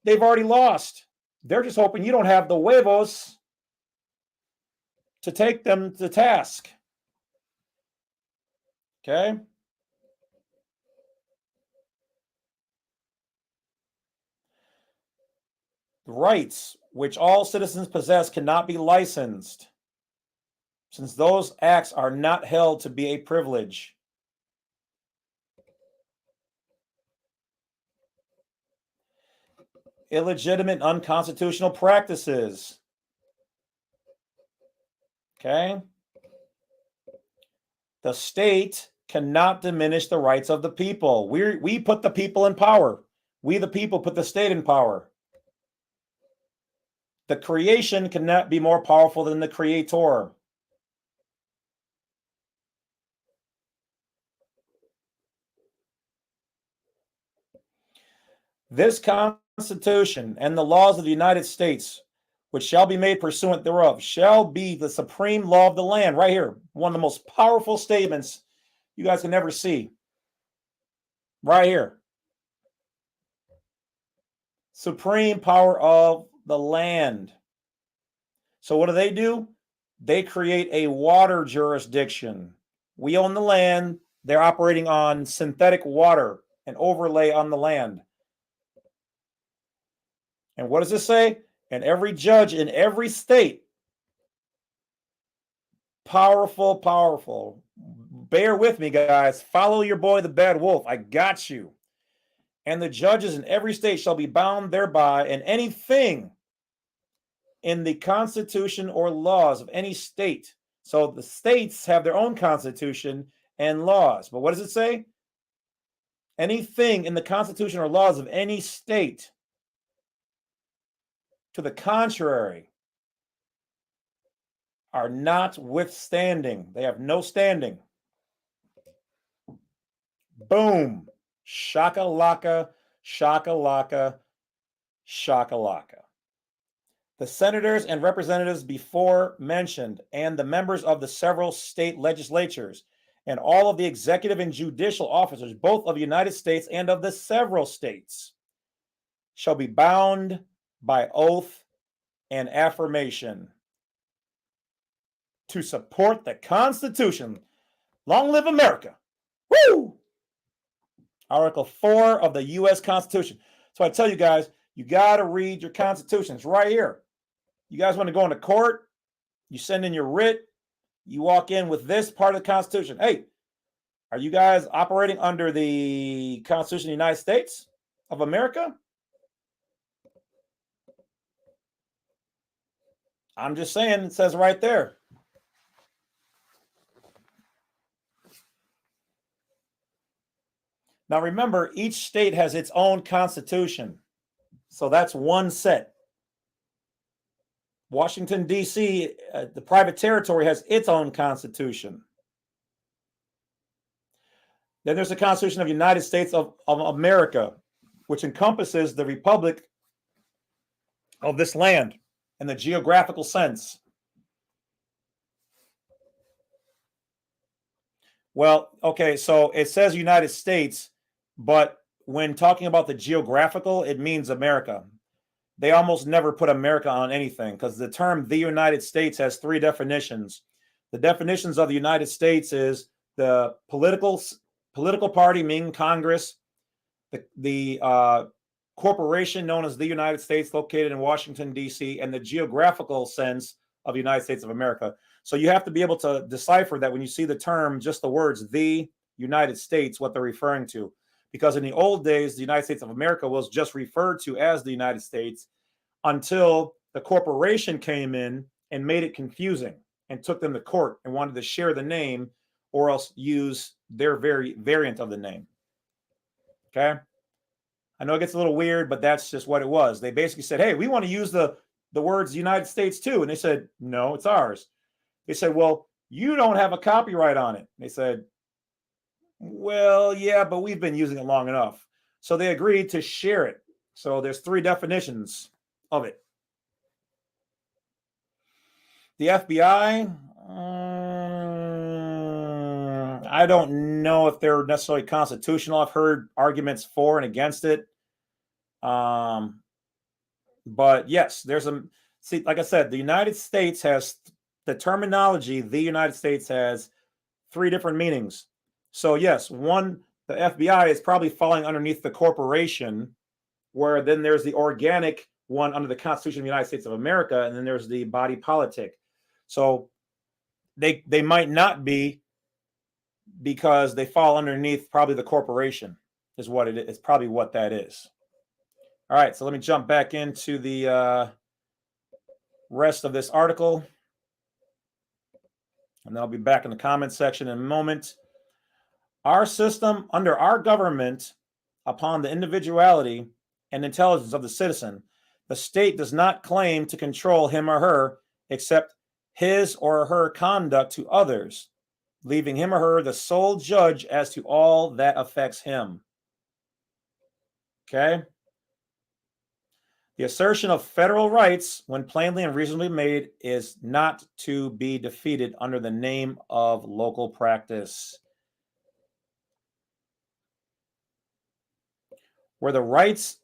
S1: they've already lost. They're just hoping you don't have the huevos to take them to task. Okay?
S2: The rights which all citizens possess cannot be licensed, since those acts are not held to be a privilege. Illegitimate, unconstitutional practices. Okay? The state cannot diminish the rights of the people. We put the people in power. We, the people, put the state in power. The creation cannot be more powerful than the creator. This Constitution and the laws of the United States, which shall be made pursuant thereof, shall be the supreme law of the land. Right here, one of the most powerful statements you guys can ever see. Right here. Supreme power of the land. So what do? They create a water jurisdiction. We own the land. They're operating on synthetic water, an overlay on the land. And what does it say? And every judge in every state, powerful, powerful. Bear with me, guys. Follow your boy, the Badwolf. I got you. And the judges in every state shall be bound thereby, and anything in the constitution or laws of any state. So the states have their own constitution and laws. But what does it say? Anything in the constitution or laws of any state to the contrary are not withstanding. They have no standing. Boom. Shakalaka, shakalaka, shakalaka. The senators and representatives before mentioned, and the members of the several state legislatures, and all of the executive and judicial officers, both of the United States and of the several states, shall be bound by oath and affirmation to support the Constitution. Long live America. Woo! Article 4 of the U.S. Constitution. So I tell you guys, you got to read your Constitution. It's right here. You guys want to go into court? You send in your writ. You walk in with this part of the Constitution. Hey, are you guys operating under the Constitution of the United States of America? I'm just saying, it says right there. Now remember, each state has its own constitution. So that's one set. Washington, D.C., the private territory, has its own constitution. Then there's the Constitution of the United States of America, which encompasses the republic of this land in the geographical sense. Well, okay, so it says United States, but when talking about the geographical, it means America. They almost never put America on anything because the term the United States has three definitions. The definitions of the United States is the political party, meaning Congress, the corporation known as the United States, located in Washington, D.C., and the geographical sense of the United States of America. So you have to be able to decipher that when you see the term, just the words, the United States, what they're referring to. Because in the old days, the United States of America was just referred to as the United States until the corporation came in and made it confusing and took them to court and wanted to share the name or else use their variant of the name. Okay? I know it gets a little weird, but that's just what it was. They basically said, hey, we want to use the words United States too. And they said, no, it's ours. They said, well, you don't have a copyright on it. They said, well, yeah, but we've been using it long enough. So they agreed to share it. So there's three definitions of it. The FBI, I don't know if they're necessarily constitutional. I've heard arguments for and against it. But yes, see, like I said, the United States has the terminology, the United States has three different meanings. So yes, one, the FBI is probably falling underneath the corporation, where then there's the organic one under the Constitution of the United States of America, and then there's the body politic. So they might not be, because they fall underneath probably the corporation is what it is. It's probably what that is. All right, so let me jump back into the rest of this article, and then I'll be back in the comment section in a moment. Our system under our government, upon the individuality and intelligence of the citizen, the state does not claim to control him or her except his or her conduct to others, leaving him or her the sole judge as to all that affects him. Okay? The assertion of federal rights, when plainly and reasonably made, is not to be defeated under the name of local practice. Where the rights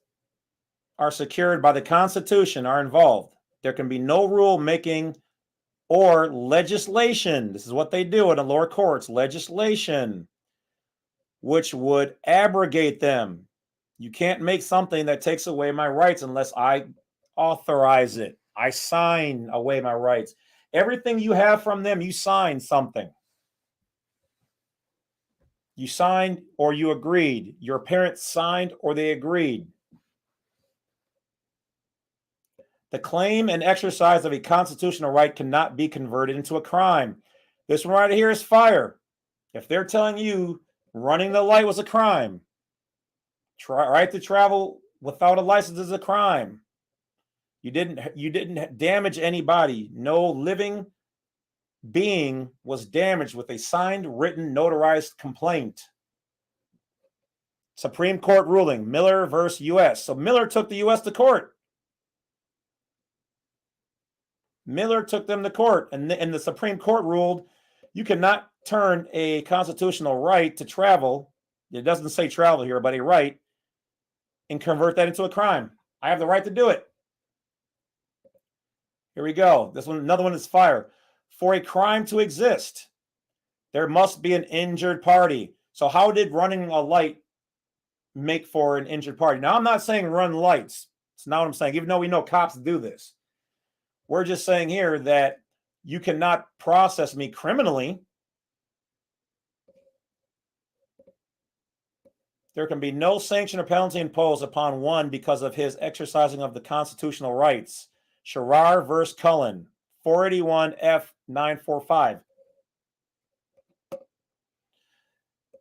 S2: are secured by the Constitution are involved, there can be no rule making or legislation. This is what they do in the lower courts, legislation, which would abrogate them. You can't make something that takes away my rights unless I authorize it. I sign away my rights. Everything you have from them, you sign something. You signed or you agreed. Your parents signed or they agreed. The claim and exercise of a constitutional right cannot be converted into a crime. This one right here is fire. If they're telling you running the light was a crime, right to travel without a license is a crime. You didn't damage anybody. No living being was damaged with a signed, written, notarized complaint. Supreme Court ruling, Miller versus U.S. So Miller took the U.S. to court. Miller took them to court, and the Supreme Court ruled you cannot turn a constitutional right to travel, it doesn't say travel here, but a right, and convert that into a crime. I have the right to do it. Here we go. This one, another one is fire. For a crime to exist, there must be an injured party. So how did running a light make for an injured party? Now, I'm not saying run lights. It's not what I'm saying, even though we know cops do this. We're just saying here that you cannot process me criminally. There can be no sanction or penalty imposed upon one because of his exercising of the constitutional rights. Sherrar versus Cullen, 481 F 945.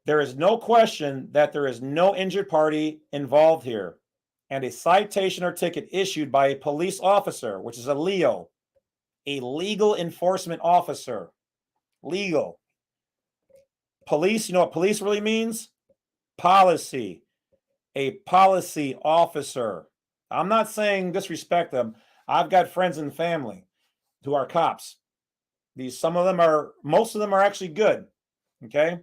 S2: There is no question that there is no injured party involved here, and a citation or ticket issued by a police officer, which is a LEO, a legal enforcement officer. Legal. Police, you know what police really means? Policy. A policy officer. I'm not saying disrespect them. I've got friends and family who are cops. Most of them are actually good. Okay.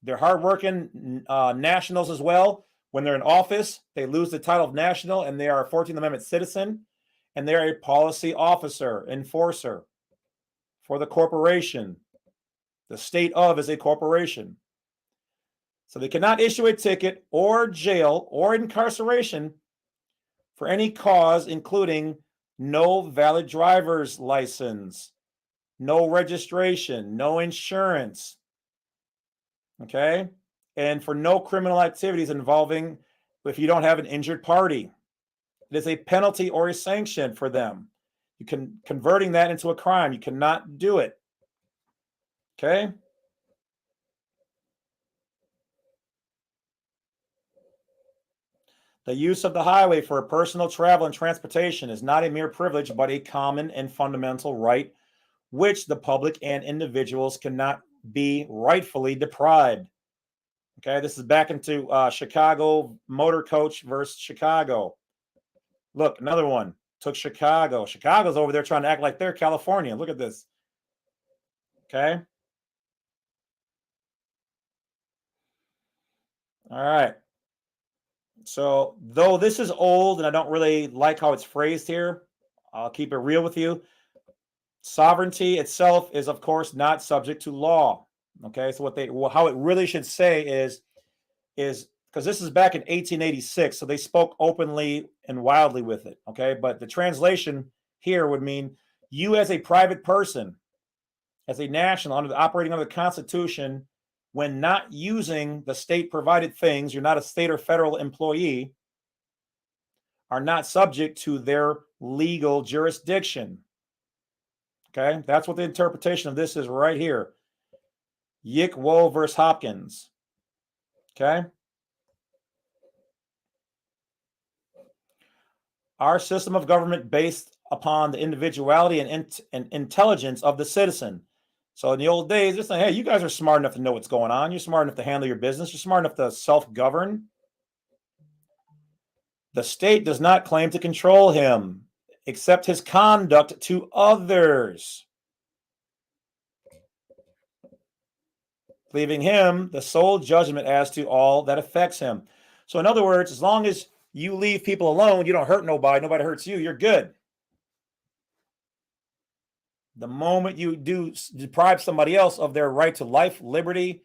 S2: They're hardworking nationals as well. When they're in office, they lose the title of national and they are a 14th Amendment citizen, and they're a policy officer, enforcer for the corporation. The state of is a corporation. So they cannot issue a ticket or jail or incarceration for any cause, including no valid driver's license, no registration, no insurance, okay? And for no criminal activities involving, if you don't have an injured party. It is a penalty or a sanction for them. Converting that into a crime, you cannot do it. Okay? The use of the highway for personal travel and transportation is not a mere privilege, but a common and fundamental right, which the public and individuals cannot be rightfully deprived. Okay, this is back into Chicago Motor Coach versus Chicago. Look, another one took Chicago. Chicago's over there trying to act like they're California. Look at this. Okay. All right. So, though this is old and I don't really like how it's phrased here, I'll keep it real with you. Sovereignty itself is, of course, not subject to law. Okay. So how it really should say is because this is back in 1886, so they spoke openly and wildly with it, okay? But the translation here would mean you as a private person, as a national, operating under the Constitution, when not using the state-provided things, you're not a state or federal employee, are not subject to their legal jurisdiction. Okay, that's what the interpretation of this is right here. Yick Wo versus Hopkins. Okay. Our system of government based upon the individuality and intelligence of the citizen. So in the old days, it's like, hey, you guys are smart enough to know what's going on. You're smart enough to handle your business. You're smart enough to self-govern. The state does not claim to control him, except his conduct to others, leaving him the sole judgment as to all that affects him. So in other words, as long as you leave people alone, you don't hurt nobody, nobody hurts you, you're good. The moment you do deprive somebody else of their right to life, liberty,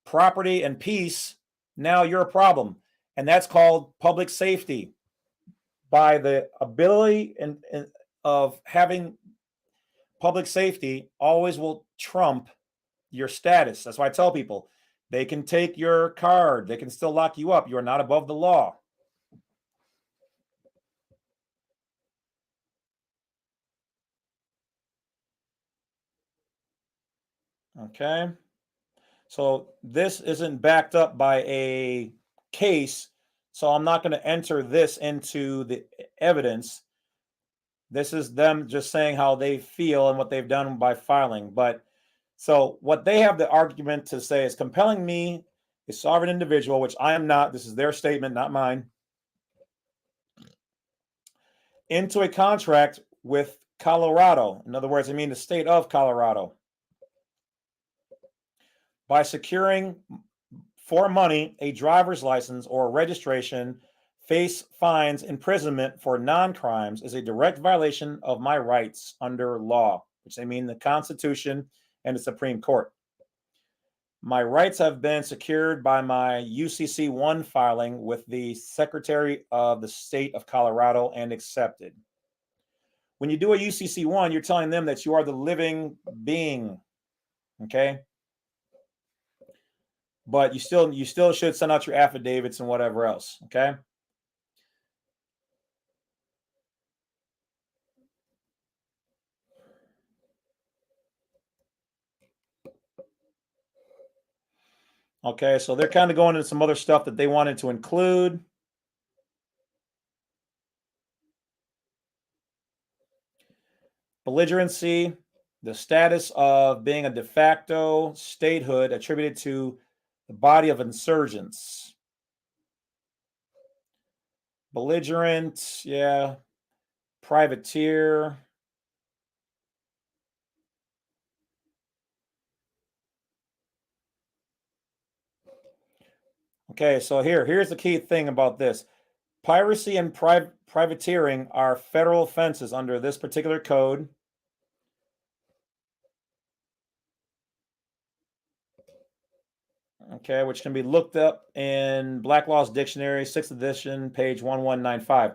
S2: property, and peace, now you're a problem. And that's called public safety. By the ability of having public safety always will trump your status. That's why I tell people they can take your card, they can still lock you up. You are not above the law. Okay. So this isn't backed up by a case, so I'm not going to enter this into the evidence. This is them just saying how they feel and what they've done by filing. But so what they have the argument to say is compelling me, a sovereign individual, which I am not. This is their statement, not mine, into a contract with Colorado. In other words, I mean the state of Colorado, by securing for money a driver's license or registration, face fines, imprisonment for non-crimes is a direct violation of my rights under law, which they mean the Constitution and the Supreme Court. My rights have been secured by my UCC-1 filing with the Secretary of the State of Colorado and accepted. When you do a UCC-1, you're telling them that you are the living being, okay? But you still should send out your affidavits and whatever else, okay? Okay, so they're kind of going into some other stuff that they wanted to include. Belligerency, the status of being a de facto statehood attributed to the body of insurgents. Belligerent, yeah. Privateer. Okay, so here's the key thing about this. Piracy and privateering are federal offenses under this particular code. Okay, which can be looked up in Black Law's Dictionary, 6th edition, page 1195.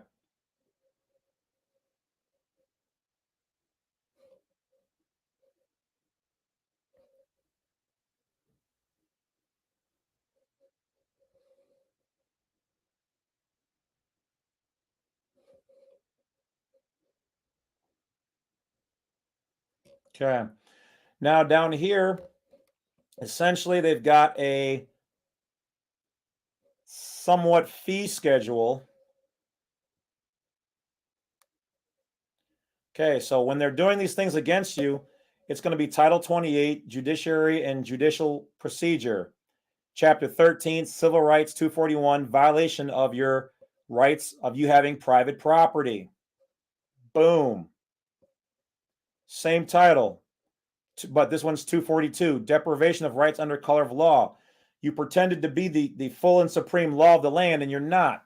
S2: Okay, now down here, essentially they've got a somewhat fee schedule. Okay, so when they're doing these things against you, it's going to be Title 28, Judiciary and Judicial Procedure, Chapter 13, Civil Rights 241, violation of your rights of you having private property. Boom. Same title, but this one's 242, deprivation of rights under color of law. You pretended to be the full and supreme law of the land, and you're not.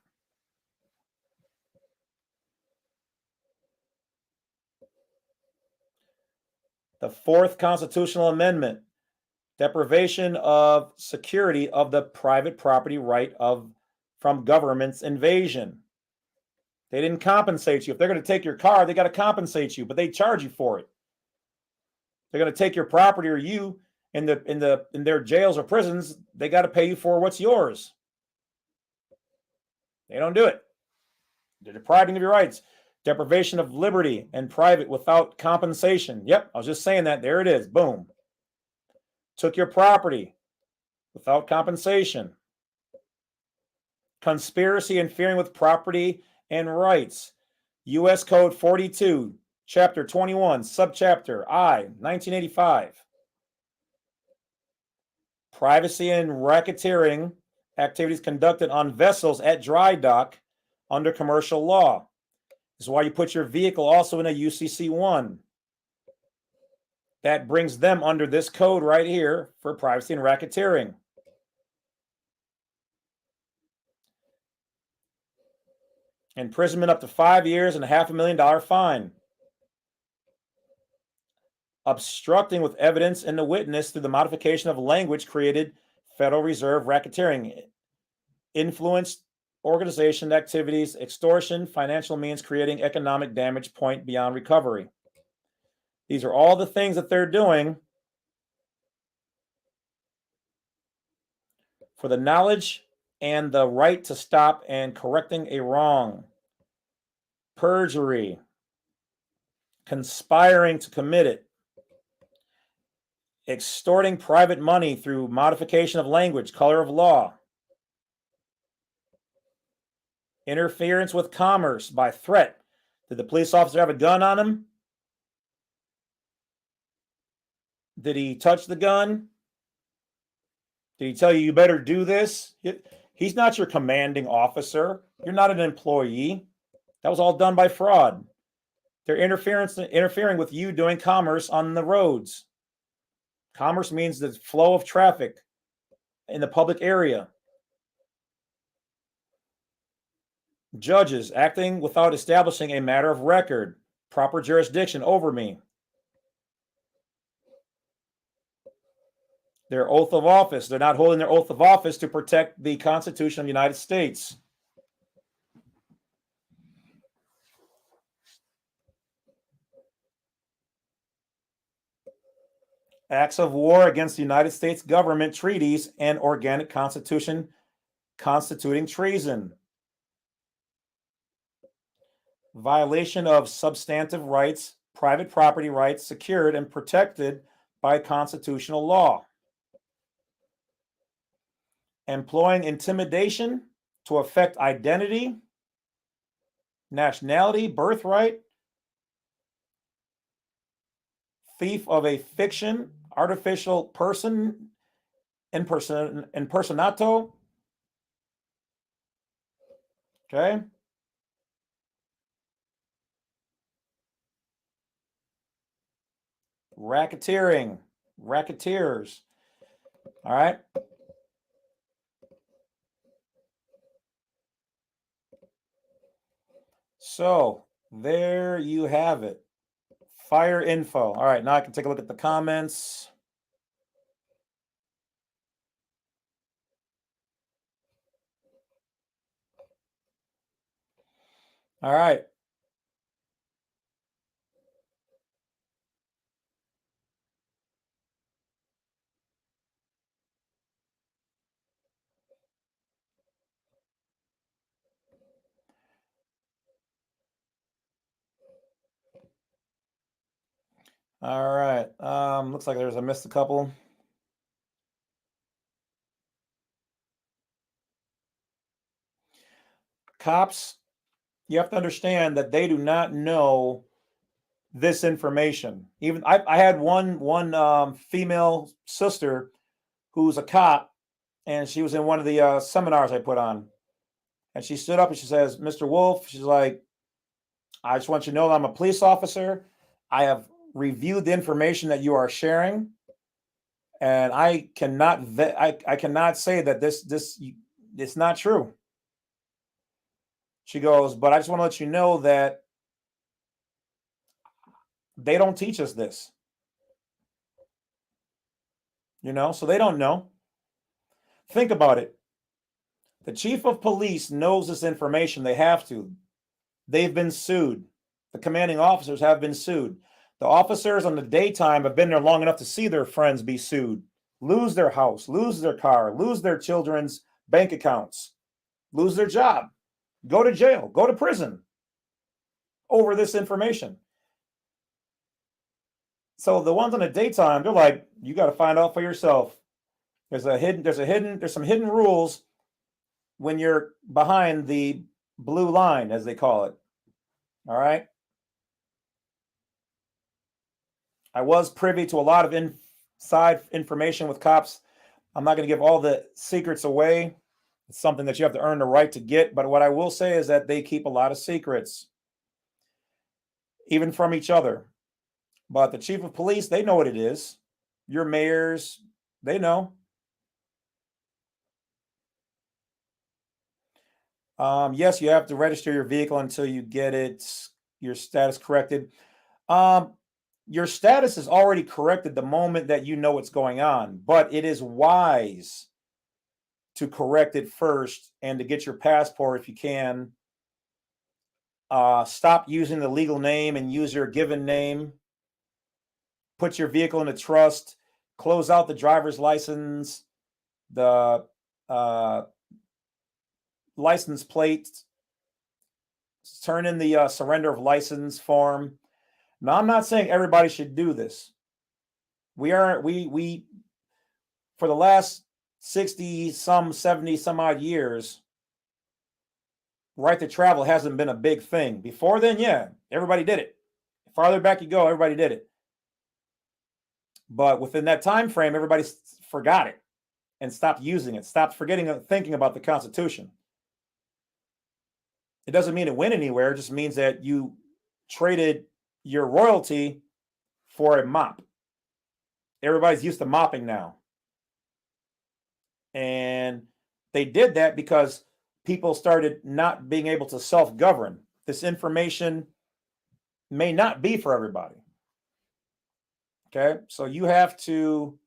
S2: The fourth constitutional amendment, deprivation of security of the private property right of from government's invasion. They didn't compensate you. If they're going to take your car, they got to compensate you, but they charge you for it. They're going to take your property or you in their jails or prisons, they got to pay you for what's yours. They don't do it. They're depriving of your rights. Deprivation of liberty and private without compensation. Yep, I was just saying that. There it is. Boom. Took your property without compensation. Conspiracy interfering with property and rights. U.S. Code 42, Chapter 21, Subchapter I, 1985. Privacy and racketeering activities conducted on vessels at dry dock under commercial law. This is why you put your vehicle also in a UCC 1. That brings them under this code right here for privacy and racketeering. Imprisonment up to 5 years and a $500,000 fine. Obstructing with evidence in the witness through the modification of language created Federal Reserve racketeering. Influenced organization activities, extortion, financial means creating economic damage point beyond recovery. These are all the things that they're doing for the knowledge and the right to stop and correcting a wrong. Perjury, conspiring to commit it, extorting private money through modification of language, color of law, interference with commerce by threat. Did the police officer have a gun on him? Did he touch the gun? Did he tell you, you better do this? He's not your commanding officer. You're not an employee. That was all done by fraud. They're interfering with you doing commerce on the roads. Commerce means the flow of traffic in the public area. Judges acting without establishing a matter of record, proper jurisdiction over me. Their oath of office. They're not holding their oath of office to protect the Constitution of the United States. Acts of war against the United States government, treaties, and organic constitution constituting treason. Violation of substantive rights, private property rights secured and protected by constitutional law. Employing intimidation to affect identity, nationality, birthright, thief of a fiction, artificial person, impersonato. Okay. Racketeering, racketeers. All right. So there you have it. Fire info. All right, now I can take a look at the comments. All right. All right. Looks like I missed a couple. Cops, you have to understand that they do not know this information. Even I had one female sister who's a cop, and she was in one of the seminars I put on, and she stood up and she says, "Mr. Wolf," she's like, "I just want you to know that I'm a police officer. I have reviewed the information that you are sharing, and I cannot I cannot say that this it's not true." She goes, "But I just want to let you know that they don't teach us this, so they don't know." Think about it. The chief of police knows this information. They have to. They've been sued. The commanding officers have been sued. The officers on the daytime have been there long enough to see their friends be sued, lose their house, lose their car, lose their children's bank accounts, lose their job, go to jail, go to prison over this information. So the ones on the daytime, they're like, you got to find out for yourself. There's some hidden rules when you're behind the blue line, as they call it. All right. I was privy to a lot of inside information with cops. I'm not going to give all the secrets away. It's something that you have to earn the right to get. But what I will say is that they keep a lot of secrets, even from each other. But the chief of police, they know what it is. Your mayors, they know. Yes, you have to register your vehicle until you get your status corrected. Your status is already corrected the moment that you know what's going on, but it is wise to correct it first and to get your passport if you can. Stop using the legal name and use your given name. Put your vehicle in a trust. Close out the driver's license, the license plate. Turn in the surrender of license form. Now, I'm not saying everybody should do this. We for the last 60 some 70 some odd years, right to travel hasn't been a big thing. Before then, yeah, everybody did it. Farther back you go, everybody did it. But within that time frame, everybody forgot it and stopped using it, stopped thinking about the Constitution. It doesn't mean it went anywhere. It just means that you traded your royalty for a mop. Everybody's used to mopping now. And they did that because people started not being able to self-govern. This information may not be for everybody. Okay, so you have to,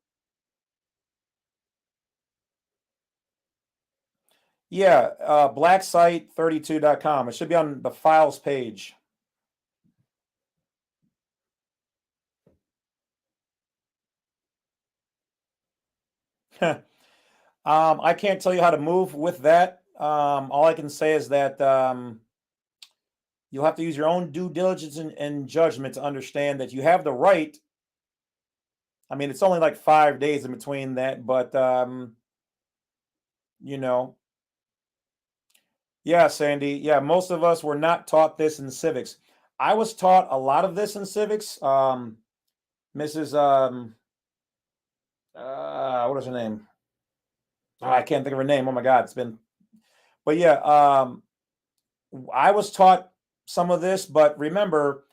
S2: blacksite32.com. It should be on the files page. I can't tell you how to move with that. All I can say is that you'll have to use your own due diligence and judgment to understand that you have the right. I mean, it's only like 5 days in between that, but yeah, Sandy. Yeah, most of us were not taught this in civics. I was taught a lot of this in civics. Mrs. What is her name? I can't think of her name. Oh my God, but yeah, I was taught some of this, but remember,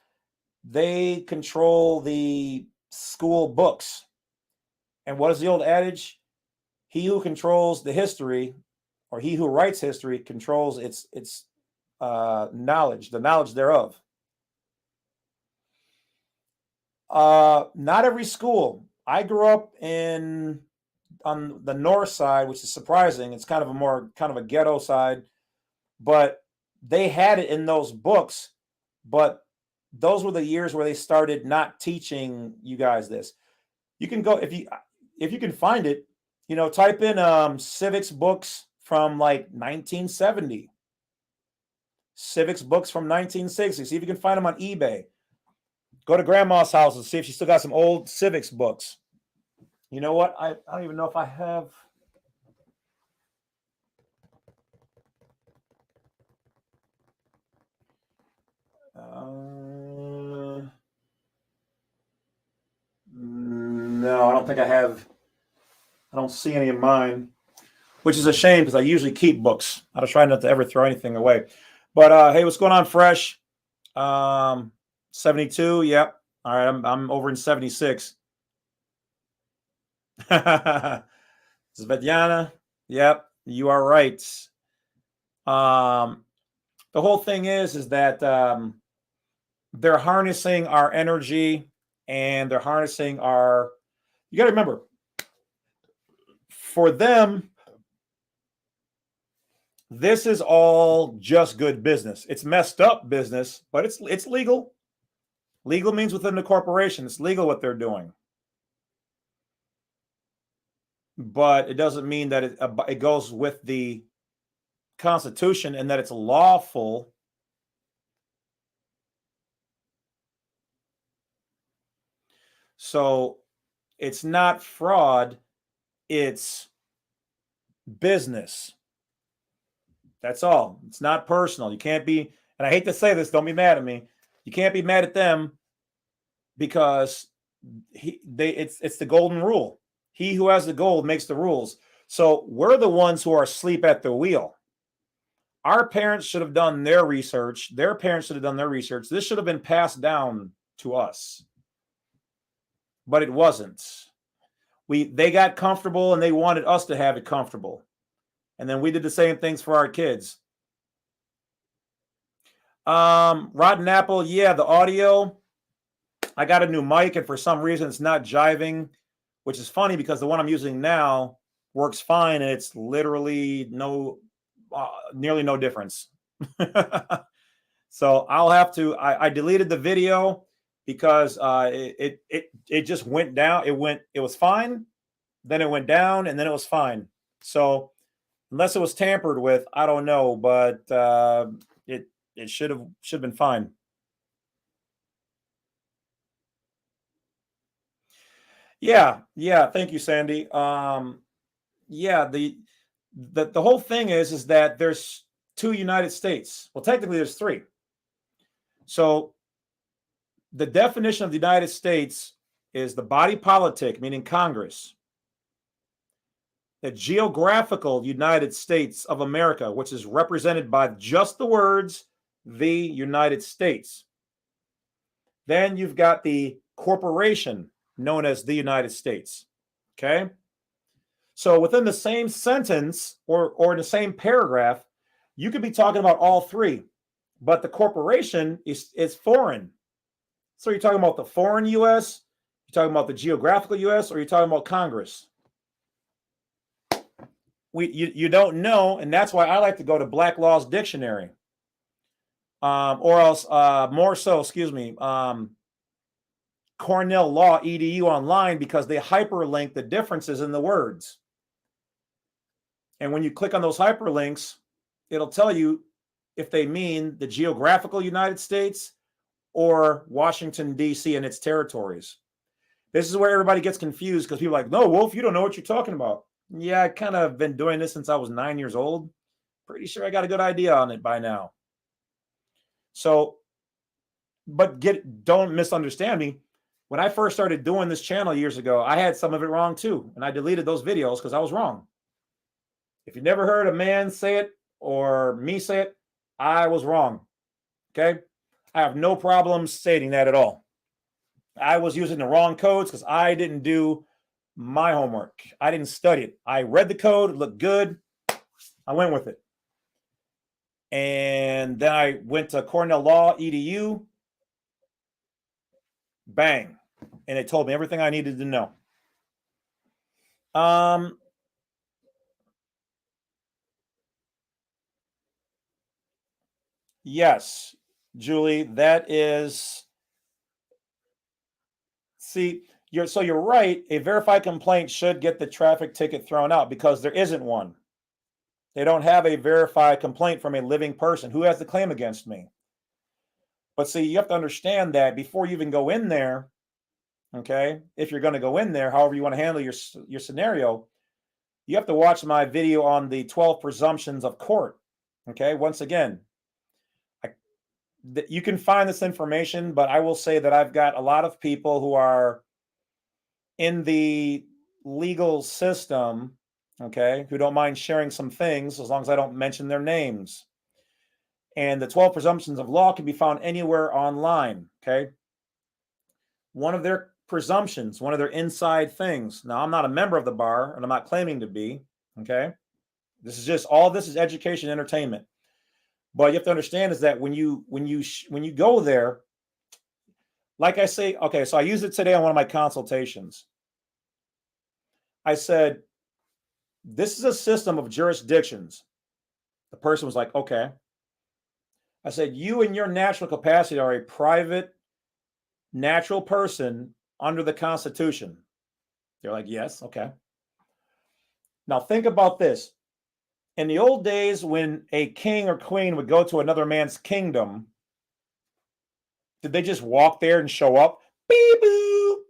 S2: they control the school books. And what is the old adage? He who controls the history, or he who writes history, controls its knowledge, the knowledge thereof. Not every school. I grew up on the north side, which is surprising. It's kind of a ghetto side, but they had it in those books. But those were the years where they started not teaching you guys this. You can go if you can find it, type in civics books from like 1970, civics books from 1960. See if you can find them on eBay. Go to grandma's house and see if she still got some old civics books. You know what? I don't even know if I have. No, I don't think I have. I don't see any of mine, which is a shame because I usually keep books. I try not to ever throw anything away. But hey, what's going on, Fresh? 72. Yep. All right, I'm over in 76. Svetlana. Yep, you are right. The whole thing is that they're harnessing our energy and they're harnessing our. You got to remember, for them, This is all just good business. It's messed up business, but it's legal. Legal means within the corporation. It's legal what they're doing. But it doesn't mean that it goes with the Constitution and that it's lawful. So it's not fraud, it's business. That's all. It's not personal. You can't be, and I hate to say this, don't be mad at me. You can't be mad at them because it's the golden rule. He who has the gold makes the rules. So we're the ones who are asleep at the wheel. Our parents should have done their research. Their parents should have done their research. This should have been passed down to us. But it wasn't. They got comfortable and they wanted us to have it comfortable. And then we did the same things for our kids. Rotten Apple, yeah, the audio. I got a new mic, and for some reason it's not jiving, which is funny because the one I'm using now works fine, and it's literally nearly no difference. So I'll have to. I deleted the video because it just went down. It was fine, then it went down, and then it was fine. So unless it was tampered with, I don't know, but it should have been fine. Yeah. Thank you, Sandy. Yeah, the whole thing is that there's 2 United States. Well, technically there's 3. So the definition of the United States is the body politic, meaning Congress. The geographical United States of America, which is represented by just the words, the United States. Then you've got the corporation known as the United States. Okay. So within the same sentence or in the same paragraph, you could be talking about all 3, but the corporation is foreign. So you're talking about the foreign U.S., you're talking about the geographical U.S., or you're talking about Congress. You don't know, and that's why I like to go to Black Law's Dictionary, or else more so, Cornell Law EDU online, because they hyperlink the differences in the words. And when you click on those hyperlinks, it'll tell you if they mean the geographical United States or Washington, D.C. and its territories. This is where everybody gets confused because people are like, no, Wolf, you don't know what you're talking about. Yeah, I kind of been doing this since I was 9 years old. Pretty sure I got a good idea on it by now. So, but don't misunderstand me. When I first started doing this channel years ago, I had some of it wrong too. And I deleted those videos because I was wrong. If you never heard a man say it or me say it, I was wrong. Okay? I have no problem stating that at all. I was using the wrong codes because I didn't do my homework. I didn't study it. I read the code, it looked good. I went with it. And then I went to Cornell Law EDU. Bang. And it told me everything I needed to know. Yes, Julie, that is. See, you're right. A verified complaint should get the traffic ticket thrown out because there isn't one. They don't have a verified complaint from a living person. Who has the claim against me? But see, you have to understand that before you even go in there, okay, if you're going to go in there, however you want to handle your scenario, you have to watch my video on the 12 presumptions of court. Okay, once again, you can find this information, but I will say that I've got a lot of people who are in the legal system, okay, who don't mind sharing some things as long as I don't mention their names. And the 12 presumptions of law can be found anywhere online, okay? One of their presumptions, one of their inside things. Now, I'm not a member of the bar, and I'm not claiming to be, okay? This is just, all this is education, entertainment. But you have to understand is that when you go there, like I say, okay, so I used it today on one of my consultations. I said, this is a system of jurisdictions. The person was like, okay. I said, you in your natural capacity are a private, natural person under the Constitution. They're like, yes, okay. Now think about this. In the old days, when a king or queen would go to another man's kingdom, did they just walk there and show up? Beep boo,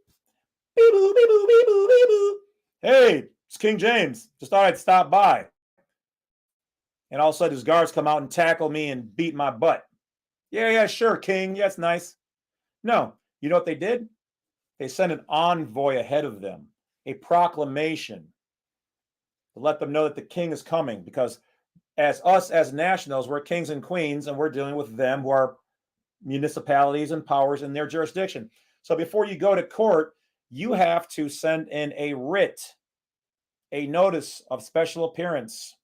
S2: beep boo, beep boo, beep boo, beep boo. Hey, it's King James. Just thought I'd stop by. And all of a sudden, his guards come out and tackle me and beat my butt. Yeah, sure, King. Yeah, it's nice. No, you know what they did? They sent an envoy ahead of them, a proclamation to let them know that the king is coming, because as us as nationals, we're kings and queens, and we're dealing with them who are municipalities and powers in their jurisdiction. So before you go to court, you have to send in a writ, a notice of special appearance.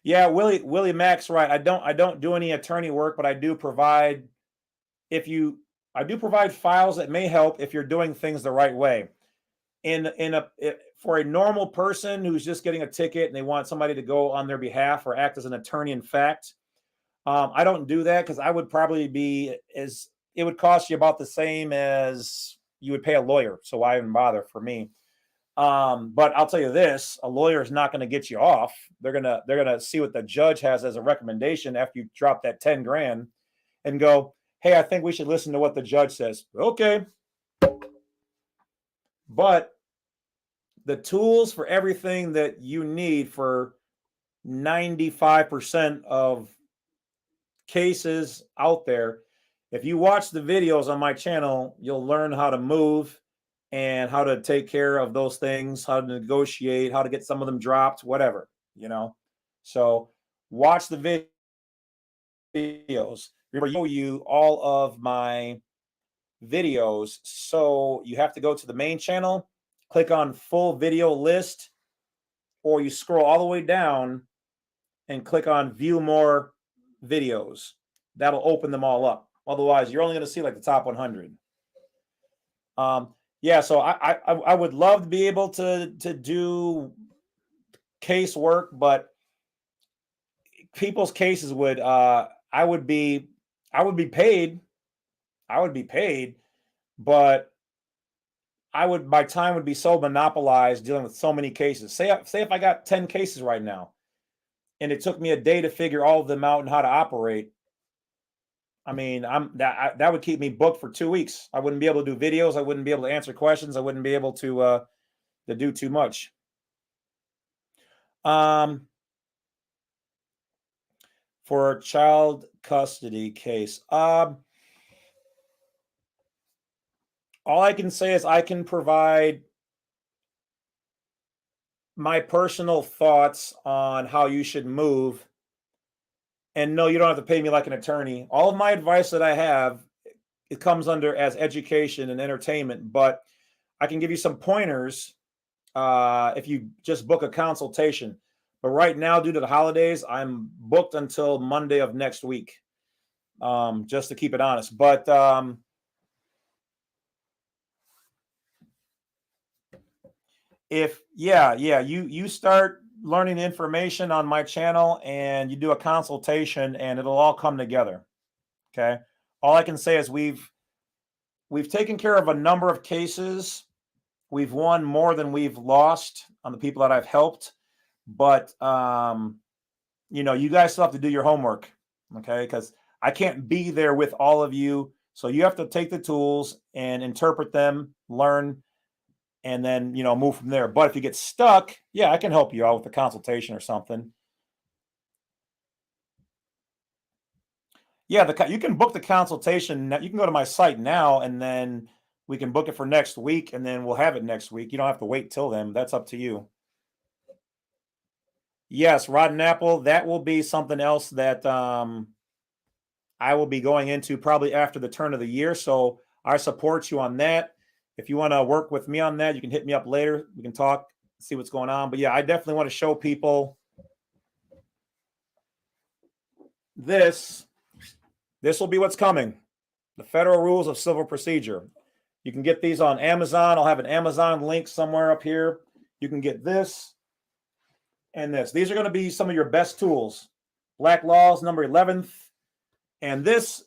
S2: Yeah, Willie Mack's right. I don't do any attorney work, but I do provide files that may help if you're doing things the right way. For a normal person who's just getting a ticket and they want somebody to go on their behalf or act as an attorney in fact, I don't do that, because I would probably it would cost you about the same as you would pay a lawyer. So why even bother for me? But I'll tell you this: a lawyer is not going to get you off. They're gonna see what the judge has as a recommendation after you drop that 10 grand and go, hey, I think we should listen to what the judge says. Okay. But the tools for everything that you need for 95% of cases out there, if you watch the videos on my channel, you'll learn how to move and how to take care of those things, how to negotiate, how to get some of them dropped, whatever, So watch the videos. Remember, I show you all of my videos. So you have to go to the main channel, click on full video list, or you scroll all the way down and click on view more videos. That'll open them all up. Otherwise, you're only going to see like the top 100. Yeah, so I would love to be able to do case work, but people's cases would I would be paid, but my time would be so monopolized dealing with so many cases. Say if I got 10 cases right now, and it took me a day to figure all of them out and how to operate. I mean, that would keep me booked for 2 weeks. I wouldn't be able to do videos. I wouldn't be able to answer questions. I wouldn't be able to do too much. For a child custody case, all I can say is I can provide my personal thoughts on how you should move. And no, you don't have to pay me like an attorney. All of my advice that I have, it comes under as education and entertainment, but I can give you some pointers if you just book a consultation. But right now, due to the holidays, I'm booked until Monday of next week, just to keep it honest. But you start learning information on my channel and you do a consultation and it'll all come together. Okay. All I can say is we've taken care of a number of cases. We've won more than we've lost on the people that I've helped, but you guys still have to do your homework. Okay. Because I can't be there with all of you. So you have to take the tools and interpret them, learn, and then, move from there. But if you get stuck, yeah, I can help you out with a consultation or something. Yeah, you can book the consultation. You can go to my site now, and then we can book it for next week, and then we'll have it next week. You don't have to wait till then. That's up to you. Yes, rotten apple. That will be something else that I will be going into probably after the turn of the year. So I support you on that. If you want to work with me on that, you can hit me up later. We can talk, see what's going on. But yeah, I definitely want to show people this. This will be what's coming. The Federal Rules of Civil Procedure. You can get these on Amazon. I'll have an Amazon link somewhere up here. You can get this. and this. These are going to be some of your best tools. Black Laws, number 11th. And this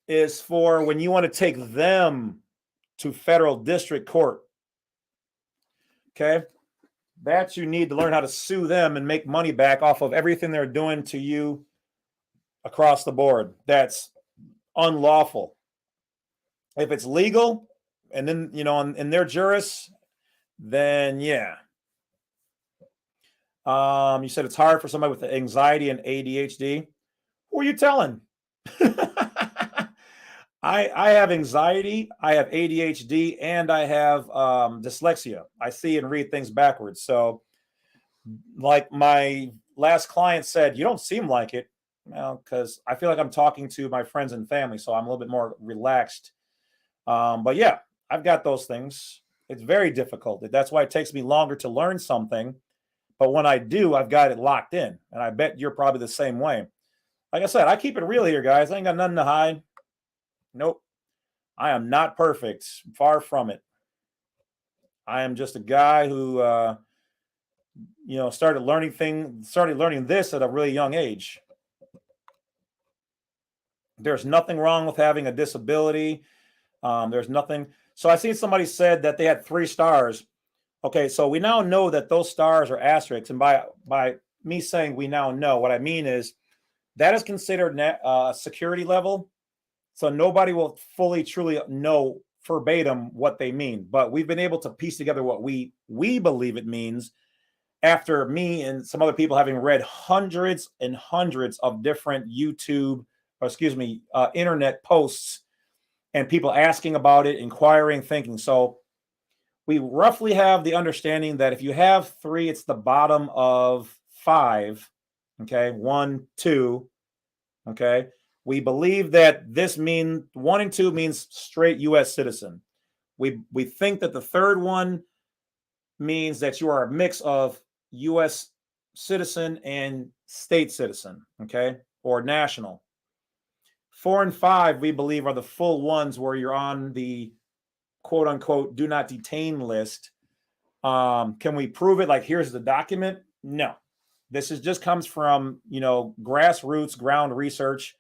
S2: is for when you want to take them to federal district court. Okay? That you need to learn how to sue them and make money back off of everything they're doing to you across the board. That's unlawful. If it's legal and then, in their juris, then yeah. You said it's hard for somebody with anxiety and ADHD. Who are you telling? I have anxiety, I have ADHD, and I have dyslexia. I see and read things backwards. So, like my last client said, you don't seem like it. Well, because I feel like I'm talking to my friends and family, so I'm a little bit more relaxed. But yeah, I've got those things. It's very difficult. That's why it takes me longer to learn something. But when I do, I've got it locked in. And I bet you're probably the same way. Like I said, I keep it real here, guys. I ain't got nothing to hide. Nope. I am not perfect. Far from it. I am just a guy who, started learning this at a really young age. There's nothing wrong with having a disability. There's nothing. So I seen somebody said that they had 3 stars. Okay, so we now know that those stars are asterisks. And by me saying we now know, what I mean is that is considered a security level. So nobody will fully, truly know verbatim what they mean. But we've been able to piece together what we believe it means after me and some other people having read hundreds and hundreds of different internet posts and people asking about it, inquiring, thinking. So we roughly have the understanding that if you have 3, it's the bottom of 5. Okay, 1, 2. Okay. We believe that 1 and 2 means straight U.S. citizen. We think that the third one means that you are a mix of U.S. citizen and state citizen, okay, or national. 4 and 5, we believe, are the full ones where you're on the quote unquote do not detain list. Can we prove it? Like, here's the document? No. This just comes from, grassroots ground research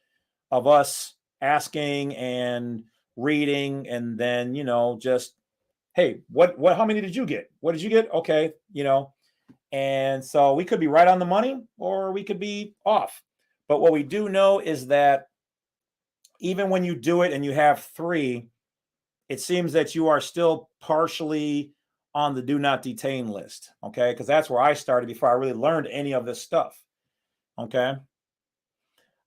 S2: of us asking and reading, and then, just, hey, how many did you get? What did you get? Okay. And so we could be right on the money or we could be off. But what we do know is that even when you do it and you have 3, it seems that you are still partially on the do not detain list. Okay. Because that's where I started before I really learned any of this stuff. Okay.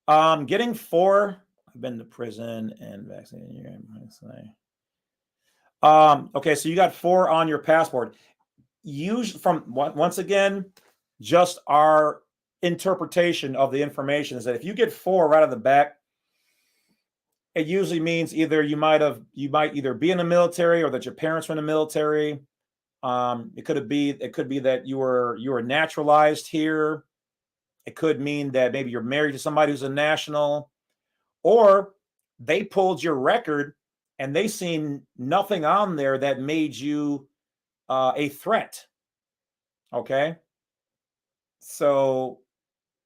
S2: Getting 4, I've been to prison and vaccinated. Okay, so you got 4 on your passport. Once again, just our interpretation of the information is that if you get 4 right out of the back, it usually means either you might either be in the military or that your parents were in the military. It could be that you were naturalized here. It could mean that maybe you're married to somebody who's a national, or they pulled your record and they seen nothing on there that made you a threat. Okay. So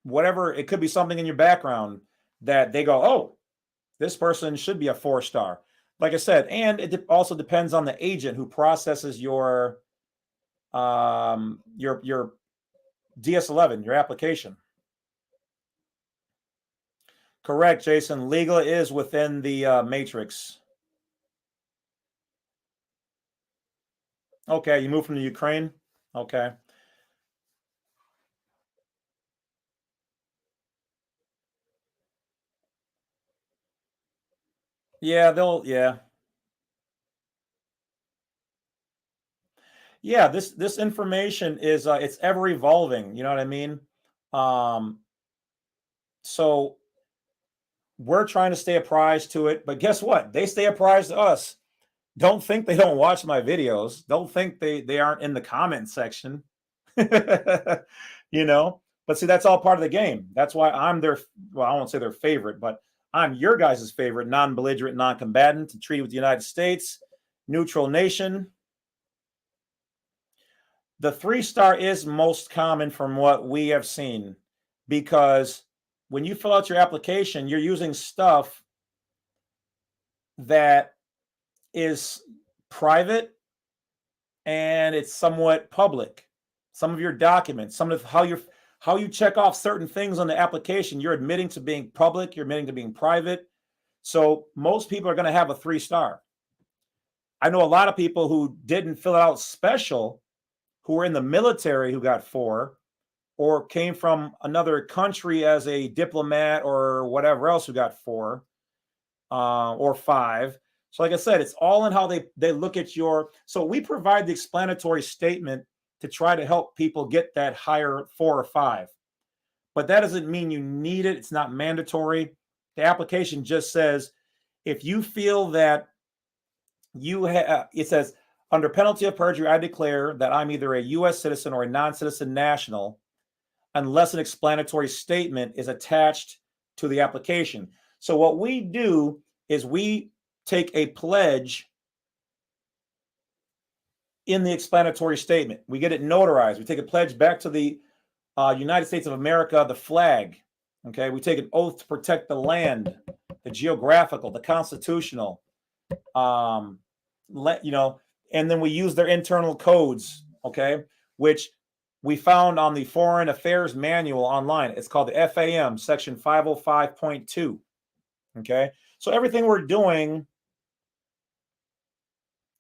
S2: whatever, it could be something in your background that they go, oh, this person should be a 4-star. Like I said, and it also depends on the agent who processes your DS-11, your application. Correct, Jason. Legal is within the matrix. Okay, you moved from the Ukraine? Okay. Yeah, yeah, this information is it's ever evolving, you know what I mean? So we're trying to stay apprised to it, but guess what? They stay apprised to us. Don't think they don't watch my videos. Don't think they aren't in the comment section. But see, that's all part of the game. That's why I'm I won't say their favorite, but I'm your guys' favorite non-belligerent, non-combatant to treaty with the United States, neutral nation. The 3-star is most common from what we have seen, because when you fill out your application, you're using stuff that is private and it's somewhat public. Some of your documents, some of how you check off certain things on the application, you're admitting to being public, you're admitting to being private. So most people are going to have a 3-star. I know a lot of people who didn't fill it out special, who were in the military, who got 4, or came from another country as a diplomat or whatever else, who got 4 or 5. So like I said, it's all in how they look at your. So we provide the explanatory statement to try to help people get that higher 4 or 5. But that doesn't mean you need it. It's not mandatory. The application just says, if you feel that it says, under penalty of perjury, I declare that I'm either a U.S. citizen or a non-citizen national, unless an explanatory statement is attached to the application. So what we do is we take a pledge in the explanatory statement. We get it notarized. We take a pledge back to the United States of America, the flag. Okay, we take an oath to protect the land, the geographical, the constitutional, and then we use their internal codes, okay, which we found on the Foreign Affairs Manual online. It's called the FAM, section 505.2. Okay, so everything we're doing.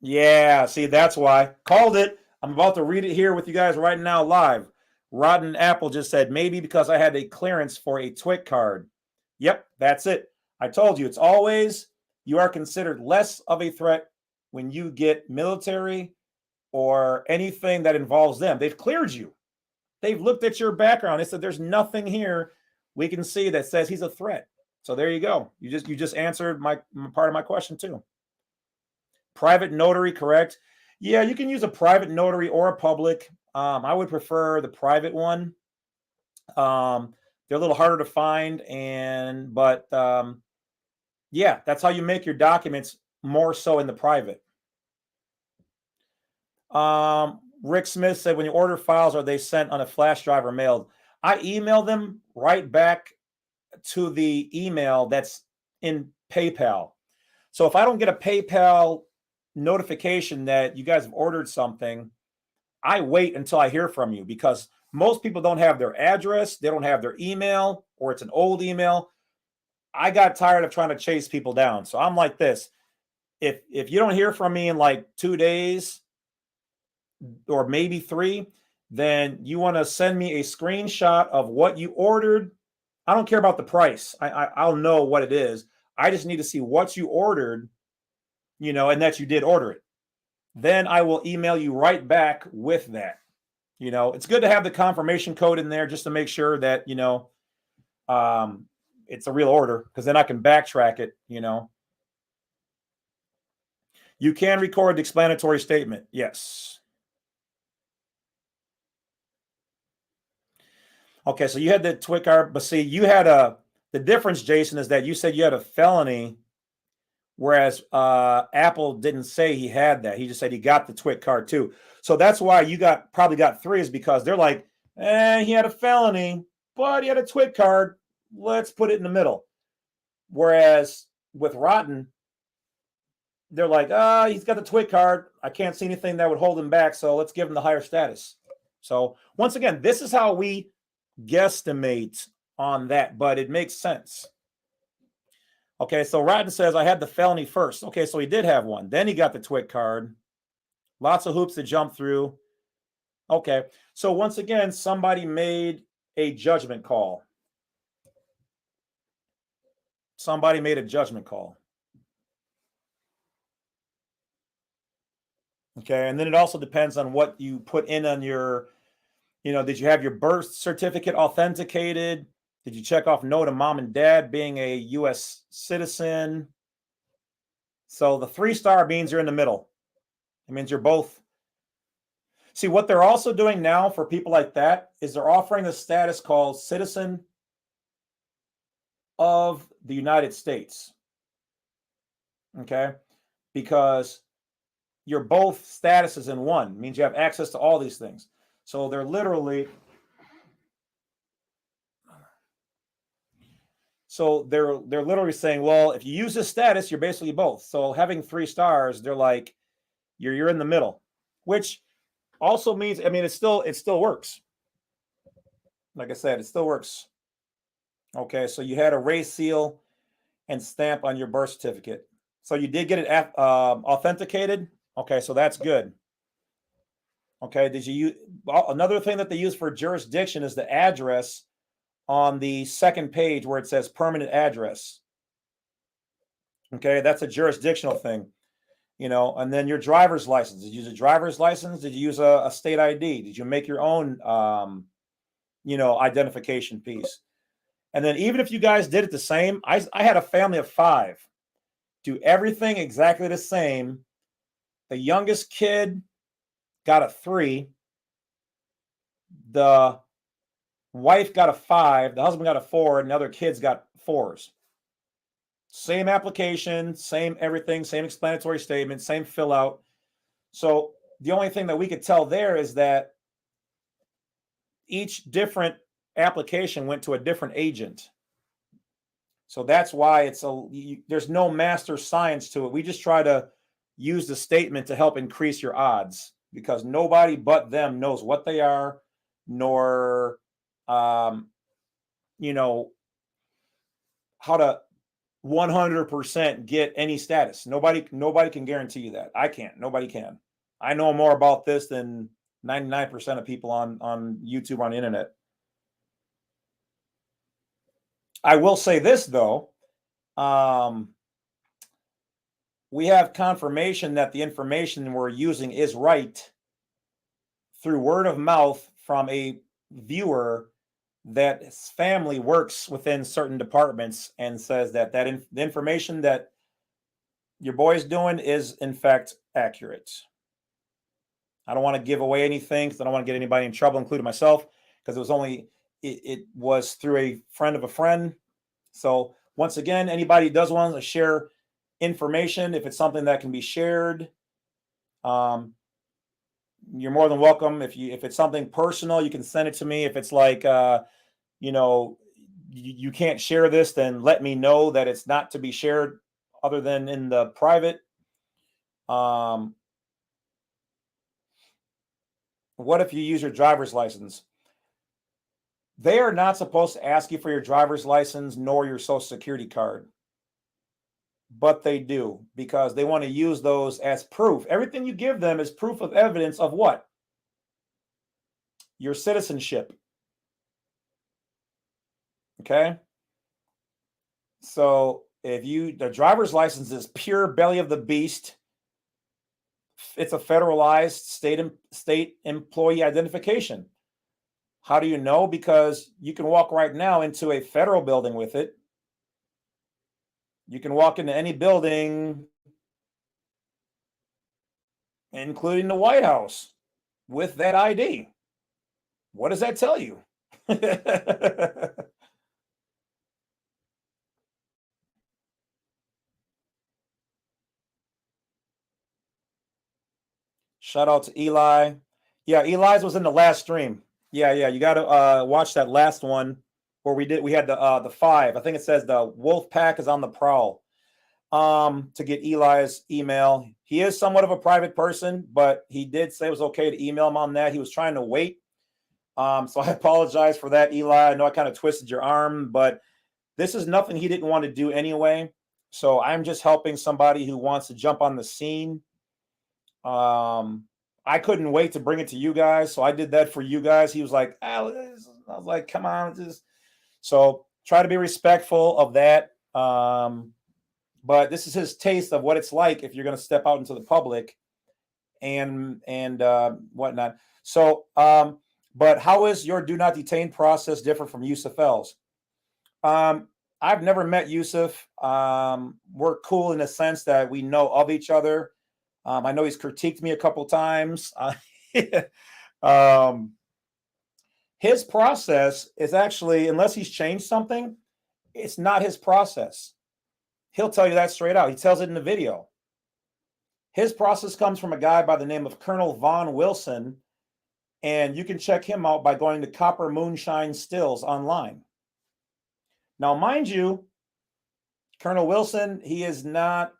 S2: Yeah, see, that's why. Called it. I'm about to read it here with you guys right now live. Rotten Apple just said, maybe because I had a clearance for a TWIC card. Yep, that's it. I told you, it's always, you are considered less of a threat when you get military or anything that involves them. They've cleared you. They've looked at your background. They said, there's nothing here we can see that says he's a threat. So there you go. You just answered my part of my question too. Private notary, correct? Yeah, you can use a private notary or a public. I would prefer the private one. They're a little harder to find, but yeah, that's how you make your documents more so in the private. Rick Smith said, when you order files, are they sent on a flash drive or mailed? I email them right back to the email that's in PayPal. So if I don't get a PayPal notification that you guys have ordered something, I wait until I hear from you, because most people don't have their address, they don't have their email, or it's an old email. I got tired of trying to chase people down. So I'm like this. If you don't hear from me in like 2 days or maybe 3, then you want to send me a screenshot of what you ordered. I don't care about the price. I'll know what it is. I just need to see what you ordered, and that you did order it. Then I will email you right back with that. It's good to have the confirmation code in there just to make sure that, it's a real order, because then I can backtrack it, You can record the explanatory statement. Yes. Okay, so you had the TWIC card, but see, you had the difference, Jason, is that you said you had a felony, whereas Apple didn't say he had that. He just said he got the TWIC card too. So that's why you probably got 3, is because they're like, he had a felony, but he had a TWIC card. Let's put it in the middle. Whereas with Rotten, they're like, he's got the TWIC card. I can't see anything that would hold him back, so let's give him the higher status. So once again, this is how we guesstimate on that, but it makes sense. Okay, so Rotten says, I had the felony first. Okay, so he did have one. Then he got the TWIC card. Lots of hoops to jump through. Okay, so once again, somebody made a judgment call. Somebody made a judgment call. Okay, and then it also depends on what you put in on your, did you have your birth certificate authenticated? Did you check off no to mom and dad being a U.S. citizen? So the 3-star means you're in the middle. It means you're both. See, what they're also doing now for people like that is they're offering a status called citizen of the United States. Okay, because you're both statuses in one. It means you have access to all these things. So they're literally saying, well, if you use this status, you're basically both. So having 3 stars, they're like, you're in the middle, which also means, I mean, it still works. Like I said, it still works. Okay, so you had a race seal and stamp on your birth certificate. So you did get it authenticated. Okay, so that's good. Okay, did you use another thing that they use for jurisdiction is the address on the second page where it says permanent address. Okay, that's a jurisdictional thing, you know. And then your driver's license. Did you use a driver's license? Did you use a state ID? Did you make your own, you know, identification piece? And then even if you guys did it the same, I had a family of 5 do everything exactly the same. The youngest kid got a 3. The wife got a 5. The husband got a 4, and the other kids got 4s. Same application, same everything, same explanatory statement, same fill out. So the only thing that we could tell there is that each different application went to a different agent. So that's why there's no master science to it. We just try to use the statement to help increase your odds, because nobody but them knows what they are, nor, you know, how to 100% get any status. Nobody can guarantee you that. I can't. Nobody can. I know more about this than 99% of people on YouTube, on the internet. I will say this, though. We have confirmation that the information we're using is right through word of mouth from a viewer that his family works within certain departments, and says that the information that your boy is doing is in fact accurate. I don't want to give away anything because I don't want to get anybody in trouble, including myself, because it was through a friend of a friend. So once again, anybody does want to share information, if it's something that can be shared, you're more than welcome. If it's something personal, you can send it to me. If it's like, you know, you can't share this, then let me know that it's not to be shared other than in the private. What if you use your driver's license? They are not supposed to ask you for your driver's license nor your social security card, but they do, because they want to use those as proof. Everything you give them is proof of evidence of what? Your citizenship. Okay? So if the driver's license is pure belly of the beast, it's a federalized state employee identification. How do you know? Because you can walk right now into a federal building with it. You can walk into any building, including the White House, with that ID. What does that tell you? Shout out to Eli. Yeah, Eli's was in the last stream. Yeah, you got to watch that last one where we had the 5. I think it says the Wolf Pack is on the prowl. To get Eli's email. He is somewhat of a private person, but he did say it was okay to email him on that. He was trying to wait. So I apologize for that, Eli. I know I kind of twisted your arm, but this is nothing he didn't want to do anyway. So I'm just helping somebody who wants to jump on the scene. I couldn't wait to bring it to you guys, so I did that for you guys. He was like, I was like, come on. So try to be respectful of that. But this is his taste of what it's like if you're going to step out into the public and whatnot. So, but how is your do not detain process different from Yusuf L's? I've never met Yusuf. We're cool in the sense that we know of each other. I know he's critiqued me a couple times. His process is actually, unless he's changed something, it's not his process. He'll tell you that straight out. He tells it in the video. His process comes from a guy by the name of Colonel Von Wilson, and you can check him out by going to Copper Moonshine Stills online. Now, mind you, Colonel Wilson, he is not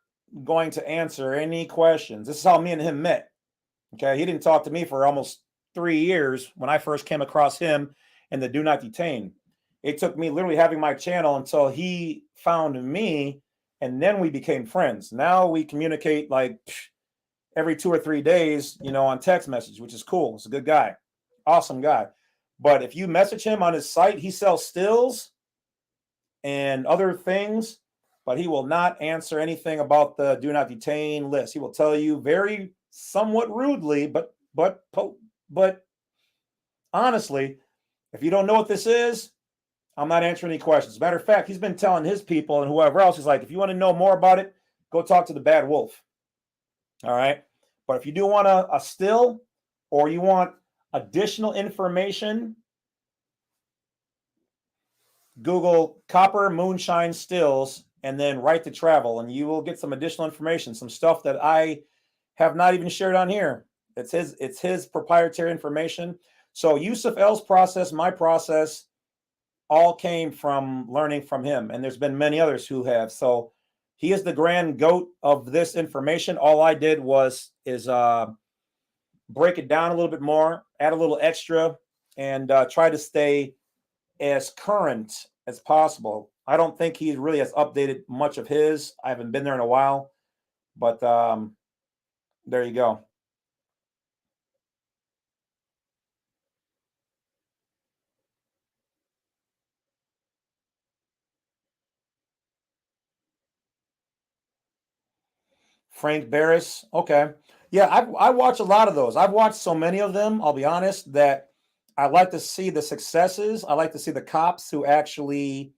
S2: going to answer any questions. This is how me and him met. Okay, he didn't talk to me for almost 3 years when I first came across him and the Do Not Detain. It took me literally having my channel until he found me, and then we became friends. Now we communicate like every 2 or 3 days, on text message, which is cool. He's a good guy, awesome guy. But if you message him on his site, he sells stills and other things, but he will not answer anything about the Do Not Detain list. He will tell you very somewhat rudely, but honestly, if you don't know what this is, I'm not answering any questions. As a matter of fact, he's been telling his people and whoever else, he's like, if you want to know more about it, go talk to the Badwolf. All right. But if you do want a still, or you want additional information, Google Copper Moonshine Stills and then Right to Travel, and you will get some additional information, some stuff that I have not even shared on here. It's his proprietary information. So Yusuf L's process, my process, all came from learning from him, and there's been many others who have. So he is the grand goat of this information. All I did is break it down a little bit more, add a little extra, and try to stay as current as possible. I don't think he really has updated much of his. I haven't been there in a while, but there you go. Frank Barris. Okay. Yeah, I watch a lot of those. I've watched so many of them, I'll be honest, that I like to see the successes. I like to see the cops who actually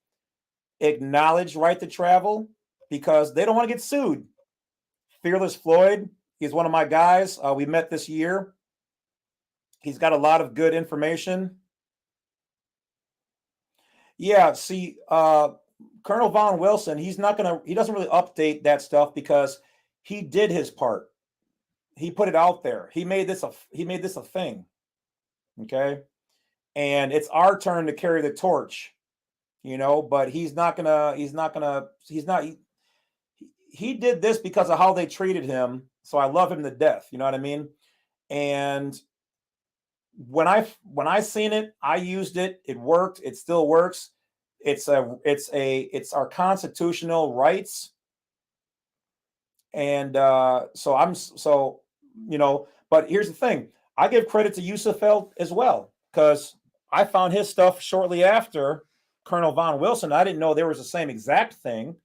S2: acknowledge Right to Travel because they don't want to get sued. Fearless Floyd, he's one of my guys. We met this year. He's got a lot of good information. Yeah, see, Colonel Von Wilson, he doesn't really update that stuff because he did his part. He put it out there. He made this a thing. Okay. And it's our turn to carry the torch, but he did this because of how they treated him. So I love him to death. You know what I mean? And when I seen it, I used it. It worked. It still works. It's our constitutional rights. And but here's the thing. I give credit to Yusuf L as well, because I found his stuff shortly after Colonel Von Wilson. I didn't know there was the same exact thing.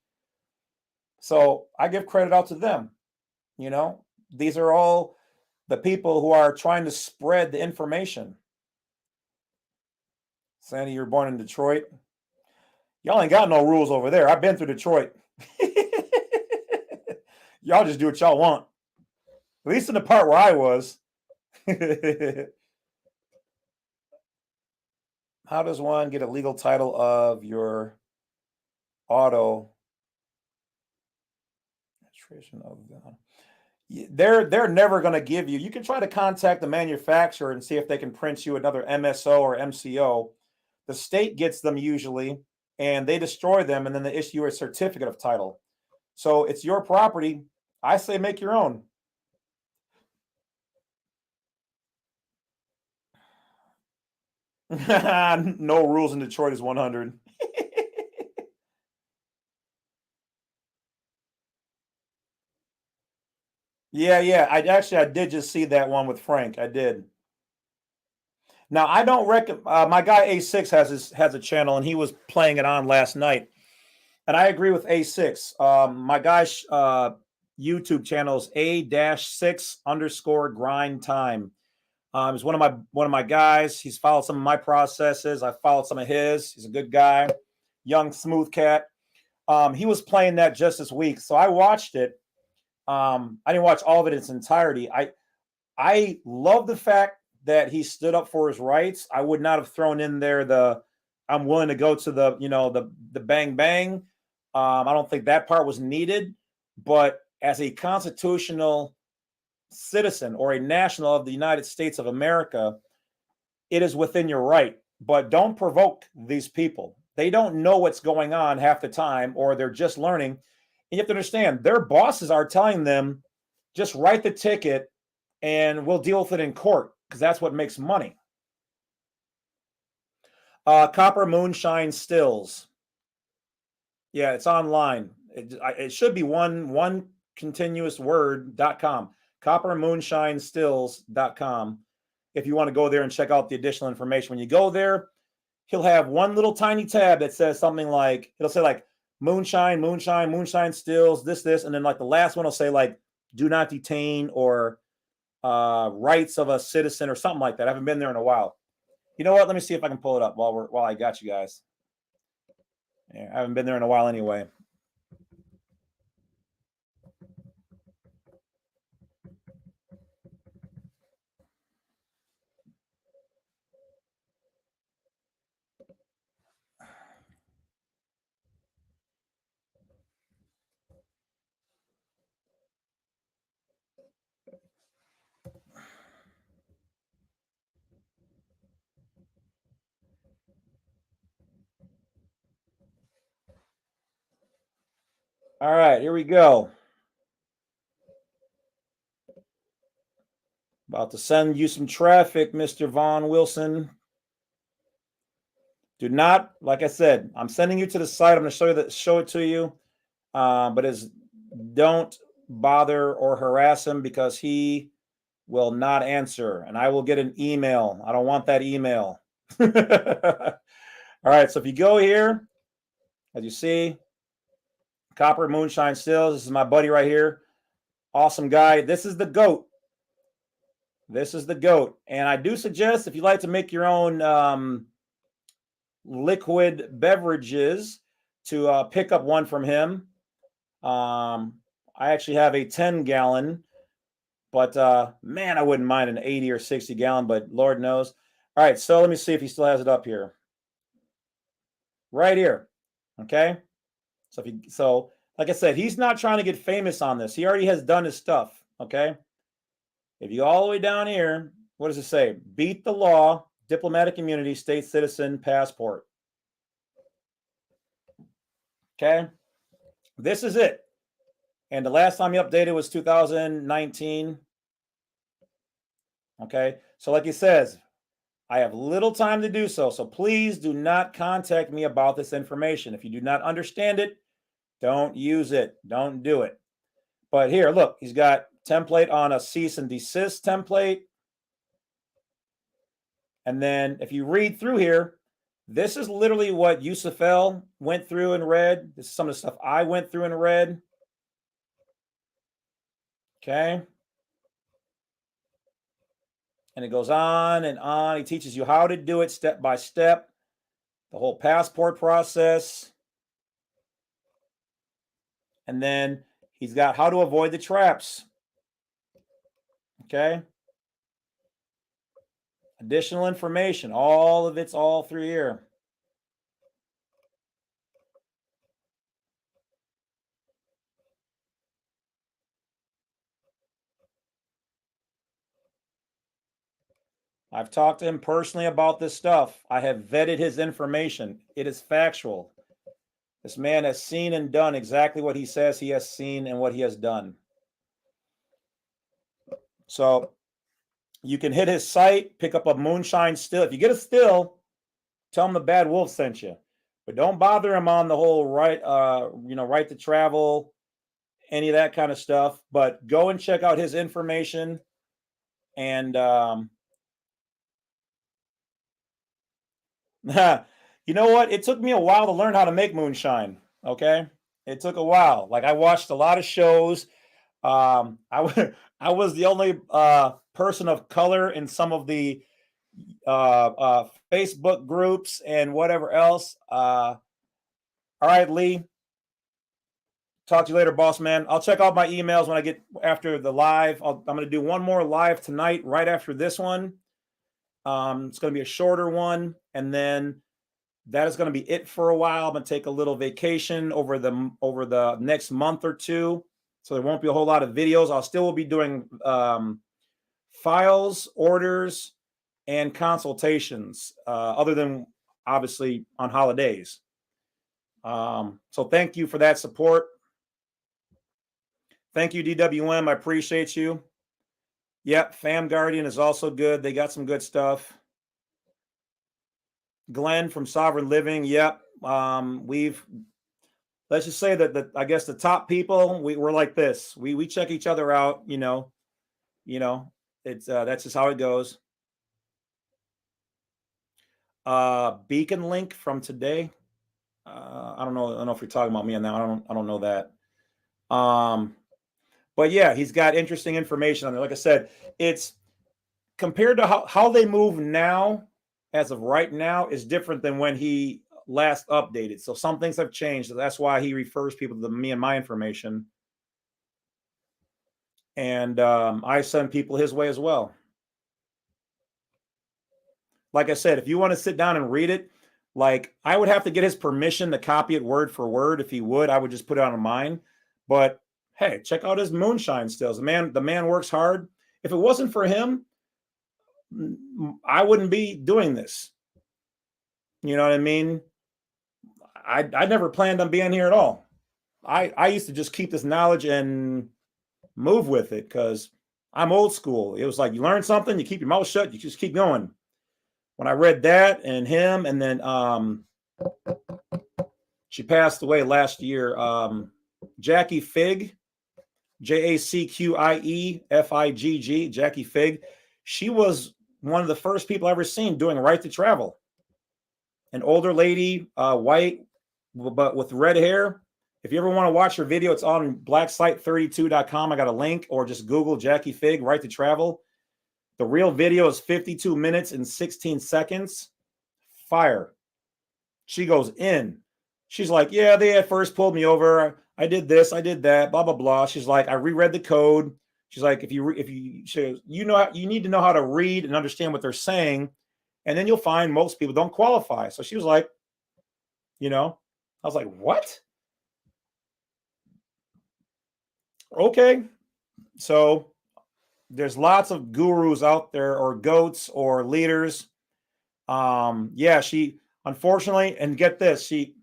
S2: So I give credit out to them. These are all the people who are trying to spread the information. Sandy, you're born in Detroit. Y'all ain't got no rules over there. I've been through Detroit. Y'all just do what y'all want. At least in the part where I was. How does one get a legal title of your auto? They're never going to give you. You can try to contact the manufacturer and see if they can print you another MSO or MCO. The state gets them usually, and they destroy them, and then they issue you a certificate of title. So it's your property. I say make your own. No rules in Detroit is 100. Yeah. I did just see that one with Frank. I did. Now I don't recommend. My guy A6 has a channel, and he was playing it on last night, and I agree with A6. My guy's YouTube channel is A-6_grind time. He's one of my guys. He's followed some of my processes. I followed some of his. He's a good guy, young smooth cat. He was playing that just this week, so I watched it. I didn't watch all of it in its entirety. I love the fact that he stood up for his rights. I would not have thrown in there I'm willing to go to the bang bang. I don't think that part was needed, but as a constitutional citizen or a national of the United States of America, it is within your right. But don't provoke these people. They don't know what's going on half the time, or they're just learning. And you have to understand, their bosses are telling them, just write the ticket and we'll deal with it in court, because that's what makes money. Copper Moonshine Stills. Yeah, it's online. It should be one continuous word.com. coppermoonshinestills.com. If you want to go there and check out the additional information. When you go there, he'll have one little tiny tab that says something like, it'll say like moonshine stills, this, and then like the last one will say like, do not detain, or rights of a citizen, or something like that. I haven't been there in a while. You know what? Let me see if I can pull it up while I got you guys. Yeah, I haven't been there in a while anyway. All right, here we go. About to send you some traffic, Mr. Vaughn Wilson. Do not, like I said, I'm sending you to the site. I'm going to show it to you, but don't bother or harass him, because he will not answer, and I will get an email. I don't want that email. All right, so if you go here, as you see, Copper Moonshine Stills. This is my buddy right here. Awesome guy. This is the GOAT. This is the GOAT. And I do suggest, if you like to make your own liquid beverages, to pick up one from him. I actually have a 10-gallon, but man, I wouldn't mind an 80 or 60 gallon, but Lord knows. All right, so let me see if he still has it up here. Right here. Okay. So like I said, he's not trying to get famous on this. He already has done his stuff. Okay. If you go all the way down here, what does it say? Beat the law, diplomatic immunity, state citizen, passport. Okay. This is it. And the last time he updated was 2019. Okay. So like he says, I have little time to do so. So please do not contact me about this information. If you do not understand it, don't use it. Don't do it. But here, look, he's got template on a cease and desist template. And then if you read through here, this is literally what Yusuf El went through and read. This is some of the stuff I went through and read. Okay. And it goes on and on. He teaches you how to do it step by step, the whole passport process. And then he's got how to avoid the traps. Okay. Additional information. All of it's all through here. I've talked to him personally about this stuff. I have vetted his information. It is factual. This man has seen and done exactly what he says he has seen and what he has done. So you can hit his site, pick up a moonshine still. If you get a still, tell him the Badwolf sent you. But don't bother him on the whole right to travel, any of that kind of stuff. But go and check out his information. And you know what? It took me a while to learn how to make moonshine. Okay, it took a while. Like, I watched a lot of shows. I was the only person of color in some of the Facebook groups and whatever else. All right, Lee. Talk to you later, boss man. I'll check out my emails when I get after the live. I'm going to do one more live tonight, right after this one. It's going to be a shorter one, and then that is going to be it for a while. I'm going to take a little vacation over the next month or two. So there won't be a whole lot of videos. I'll still be doing files, orders, and consultations, other than obviously on holidays. So thank you for that support. Thank you, DWM. I appreciate you. Yep, Fam Guardian is also good. They got some good stuff. Glenn from Sovereign Living. Yep. Let's just say that I guess the top people, we're like this. We check each other out, it's that's just how it goes. Beacon link from today. I don't know if you're talking about me on that. I don't know that. But yeah, he's got interesting information on there. Like I said, it's compared to how they move now, as of right now, is different than when he last updated. So some things have changed. So that's why he refers people to me and my information. And I send people his way as well. Like I said, if you want to sit down and read it, like I would have to get his permission to copy it word for word. If he would, I would just put it on mine. But hey, check out his moonshine stills. The man works hard. If it wasn't for him, I wouldn't be doing this. You know what I mean? I never planned on being here at all. I used to just keep this knowledge and move with it because I'm old school. It was like you learn something, you keep your mouth shut, you just keep going. When I read that and him, and then she passed away last year. Jackie Fig, JACQIEFIGG, Jackie Fig. She was one of the first people I ever seen doing Right to Travel. An older lady, white, but with red hair. If you ever want to watch her video, it's on blacksite32.com. I got a link, or just Google Jackie Fig, Right to Travel. The real video is 52 minutes and 16 seconds. Fire. She goes in. She's like, yeah, they at first pulled me over. I did this, I did that, blah, blah, blah. She's like, I reread the code. She's like, you need to know how to read and understand what they're saying. And then you'll find most people don't qualify. So she was like, I was like, what? Okay. So there's lots of gurus out there, or goats, or leaders. Yeah, she unfortunately, and get this, she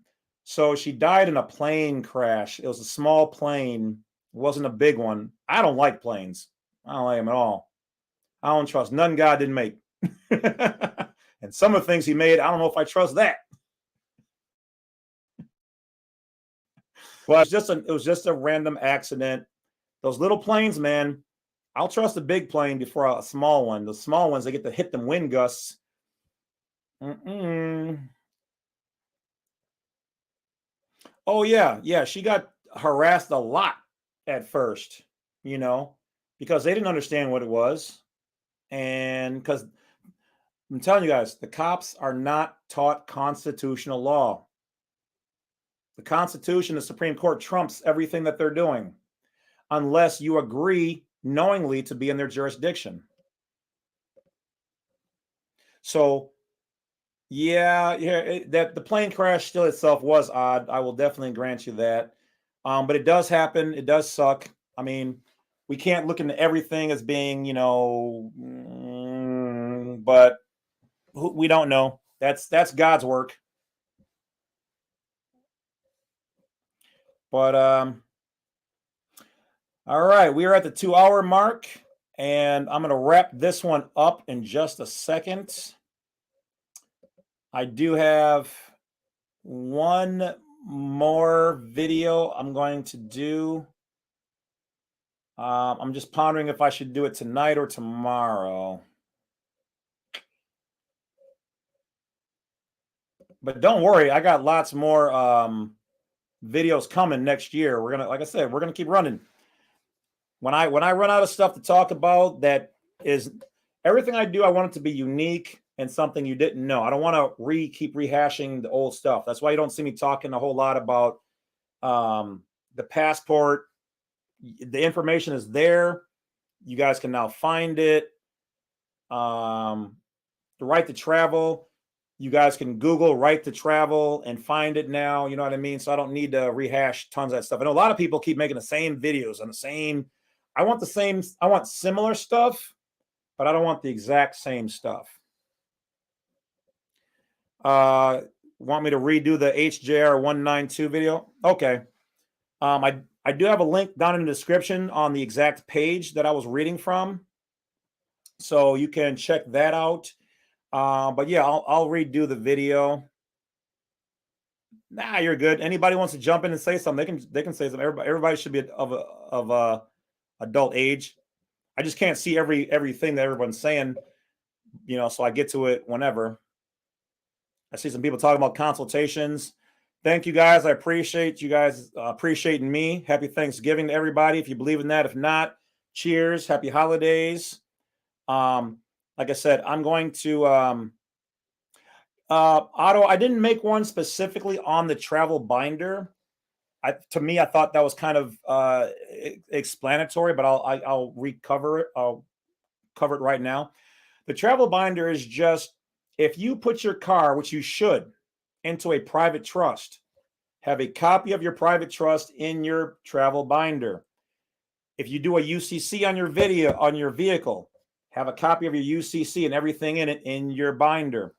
S2: died in a plane crash. It was a small plane. It wasn't a big one. I don't like planes. I don't like them at all. I don't trust none God didn't make. And some of the things he made, I don't know if I trust that. Well, it was just a random accident. Those little planes, man, I'll trust a big plane before a small one. The small ones, they get to hit them wind gusts. Oh, yeah. She got harassed a lot at first, because they didn't understand what it was. And because I'm telling you guys, the cops are not taught constitutional law. The Constitution, the Supreme Court trumps everything that they're doing, unless you agree knowingly to be in their jurisdiction. So, that the plane crash still itself was odd. I will definitely grant you that. But it does happen. It does suck. I mean, we can't look into everything as being, but we don't know. That's God's work. But all right, we are at the 2-hour mark, and I'm going to wrap this one up in just a second. I do have one more video I'm going to do. I'm just pondering if I should do it tonight or tomorrow. But don't worry, I got lots more videos coming next year. Like I said, we're gonna keep running. When I run out of stuff to talk about, that is everything I do, I want it to be unique and something you didn't know. I don't want to keep rehashing the old stuff. That's why you don't see me talking a whole lot about the passport. The information is there. You guys can now find it. The right to travel. You guys can Google right to travel and find it now. You know what I mean? So I don't need to rehash tons of that stuff. I know a lot of people keep making the same videos on the same. I want similar stuff, but I don't want the exact same stuff. Want me to redo the HJR 192 video? Okay. I do have a link down in the description on the exact page that I was reading from, so you can check that out. But yeah, I'll redo the video. Nah, you're good. Anybody wants to jump in and say something, they can say something. Everybody should be of adult age. I just can't see everything that everyone's saying, you know, so I get to it whenever. I see some people talking about consultations. Thank you guys. I appreciate you guys appreciating me. Happy Thanksgiving to everybody, if you believe in that. If not, cheers. Happy holidays. Like I said, I'm going to Otto, I didn't make one specifically on the travel binder. To me, I thought that was kind of explanatory, but I'll recover it. I'll cover it right now. The travel binder is just, if you put your car, which you should, into a private trust, have a copy of your private trust in your travel binder. If you do a UCC on your vehicle, have a copy of your UCC and everything in it in your binder.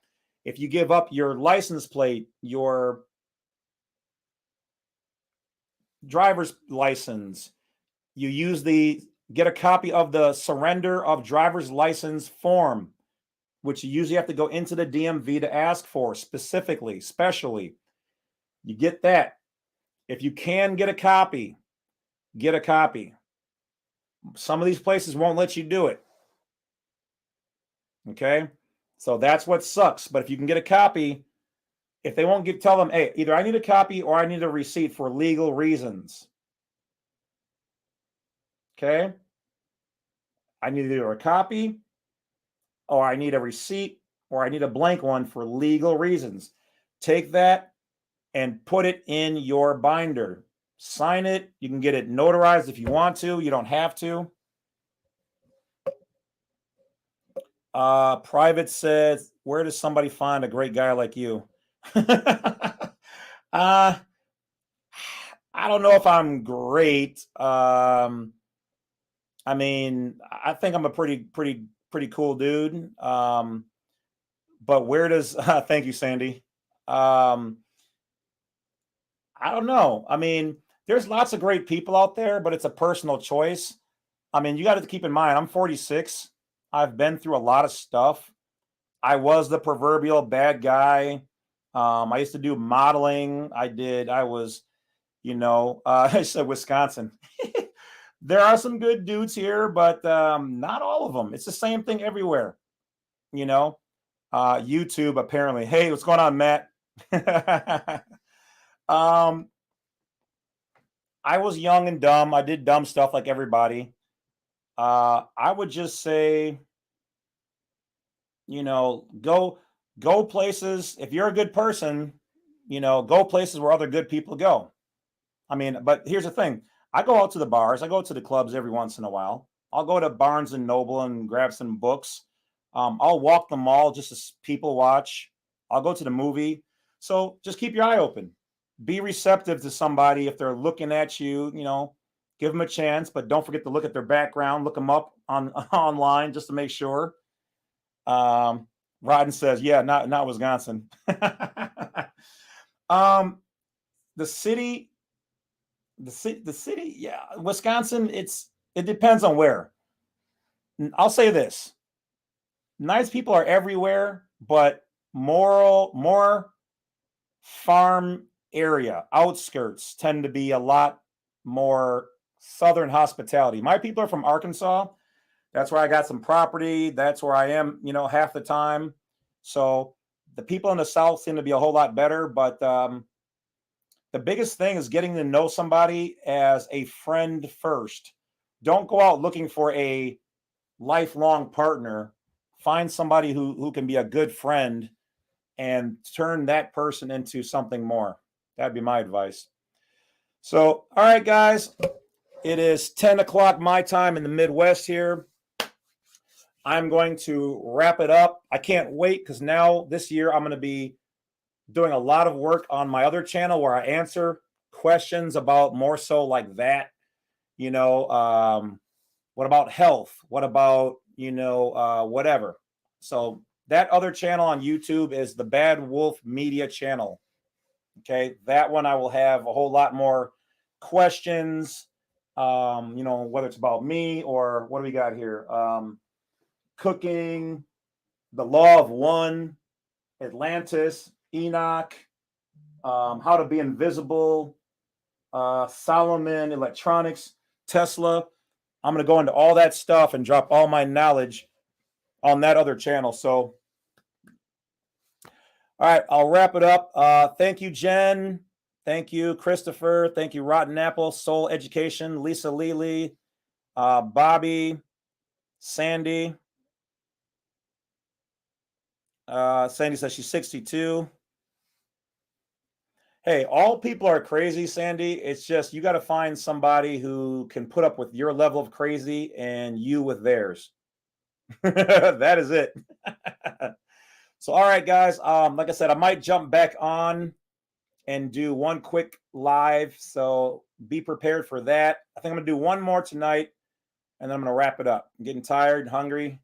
S2: If you give up your license plate, your driver's license, get a copy of the surrender of driver's license form, which you usually have to go into the DMV to ask for specially. You get that. If you can get a copy, get a copy. Some of these places won't let you do it. Okay? So that's what sucks. But if you can get a copy, if they won't tell them, hey, either I need a copy or I need a receipt for legal reasons. Okay? I need either a copy or I need a receipt or I need a blank one for legal reasons. Take that and put it in your binder. Sign it. You can get it notarized if you want to. You don't have to. Private says, where does somebody find a great guy like you? I don't know if I'm great. I mean, I think I'm a pretty cool dude. But where does thank you, Sandy. I don't know. I mean, there's lots of great people out there, but it's a personal choice. I mean, you got to keep in mind, I'm 46. I've been through a lot of stuff. I was the proverbial bad guy. I used to do modeling. I was, I said Wisconsin. There are some good dudes here, but not all of them. It's the same thing everywhere. YouTube apparently. Hey, what's going on, Matt? I was young and dumb. I did dumb stuff like everybody. I would just say, go places. If you're a good person, go places where other good people go. I mean, but here's the thing. I go out to the bars. I go to the clubs every once in a while. I'll go to Barnes and Noble and grab some books. I'll walk the mall just to people watch. I'll go to the movie. So just keep your eye open. Be receptive to somebody. If they're looking at you, give them a chance, but don't forget to look at their background. Look them up online just to make sure. Rodden says, yeah, not Wisconsin. The city, yeah, Wisconsin, it depends on where. I'll say this. Nice people are everywhere, but more farm area, outskirts tend to be a lot more Southern hospitality. My people are from Arkansas. That's where I got some property. That's where I am, half the time. So the people in the South seem to be a whole lot better. But the biggest thing is getting to know somebody as a friend first. Don't go out looking for a lifelong partner. Find somebody who can be a good friend and turn that person into something more. That'd be my advice. So, all right, guys, it is 10 o'clock my time in the Midwest here. I'm going to wrap it up. I can't wait because now this year I'm going to be doing a lot of work on my other channel where I answer questions about more so like that. What about health? What about, whatever. So that other channel on YouTube is the Badwolf Media channel. Okay. That one I will have a whole lot more questions, whether it's about me or what do we got here? Cooking, the law of one, Atlantis, Enoch, how to be invisible, Solomon, electronics, Tesla. I'm going to go into all that stuff and drop all my knowledge on that other channel. So, all right, I'll wrap it up. Thank you, Jen. Thank you, Christopher. Thank you, Rotten Apple, Soul Education, Lisa Lely, Bobby, Sandy. Sandy says she's 62. Hey, all people are crazy, Sandy. It's just you got to find somebody who can put up with your level of crazy and you with theirs. That is it. So, all right, guys. Like I said, I might jump back on and do one quick live. So be prepared for that. I think I'm going to do one more tonight, and then I'm going to wrap it up. I'm getting tired, hungry,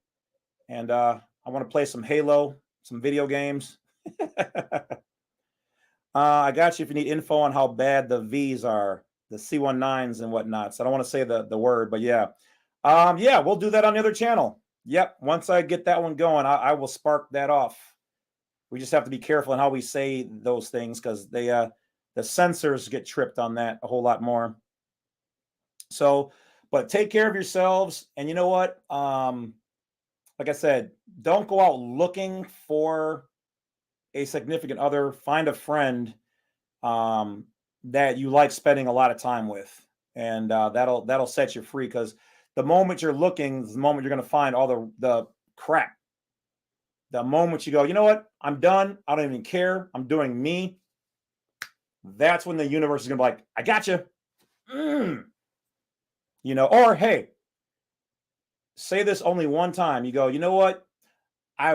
S2: and I want to play some Halo, some video games. I got you if you need info on how bad the Vs are, the C19s and whatnot. So I don't want to say the word, but yeah. Yeah, we'll do that on the other channel. Yep. Once I get that one going, I will spark that off. We just have to be careful in how we say those things because the censors get tripped on that a whole lot more. So, but take care of yourselves. And you know what? Like I said, don't go out looking for a significant other. Find a friend that you like spending a lot of time with, and that'll set you free. Because the moment you're looking is the moment you're going to find all the crap. The moment you go, you know what? I'm done. I don't even care. I'm doing me. That's when the universe is going to be like, I got you. Or hey, say this only one time. You go, you know what? I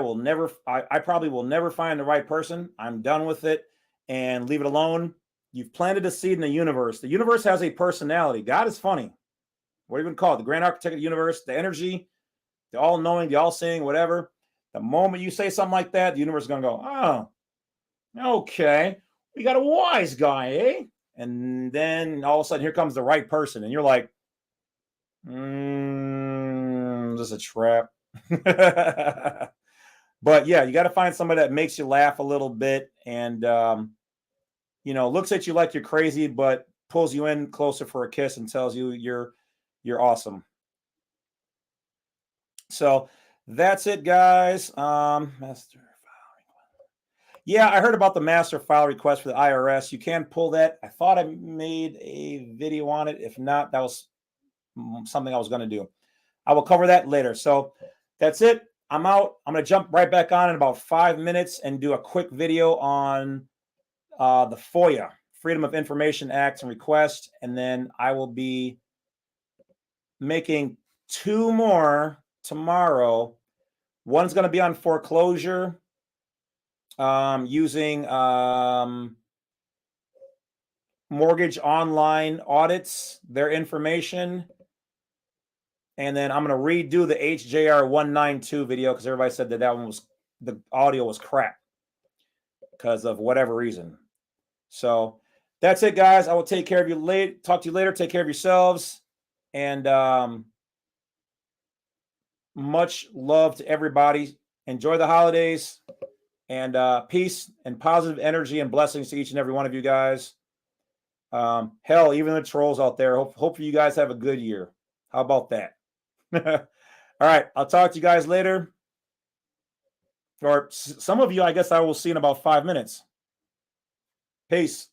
S2: probably will never find the right person. I'm done with it and leave it alone. You've planted a seed in the universe. The universe has a personality. God is funny. What do you even call it? The grand architect of the universe, the energy, the all knowing, the all seeing, whatever. The moment you say something like that, the universe is going to go, oh, okay. We got a wise guy, eh? And then all of a sudden, here comes the right person. And you're like, is this a trap? But yeah, you got to find somebody that makes you laugh a little bit and, looks at you like you're crazy, but pulls you in closer for a kiss and tells you you're awesome. So that's it, guys. Master file request. Yeah, I heard about the master file request for the IRS. You can pull that. I thought I made a video on it. If not, that was something I was going to do. I will cover that later. So that's it. I'm out. I'm going to jump right back on in about 5 minutes and do a quick video on the FOIA, Freedom of Information Act and request. And then I will be making 2 more tomorrow. One's going to be on foreclosure using mortgage online audits, their information. And then I'm going to redo the HJR 192 video because everybody said that the audio was crap because of whatever reason. So that's it, guys. I will take care of you later. Talk to you later. Take care of yourselves. And much love to everybody. Enjoy the holidays. And peace and positive energy and blessings to each and every one of you guys. Hell, even the trolls out there. Hopefully you guys have a good year. How about that? All right. I'll talk to you guys later. Or some of you, I guess I will see in about 5 minutes. Peace.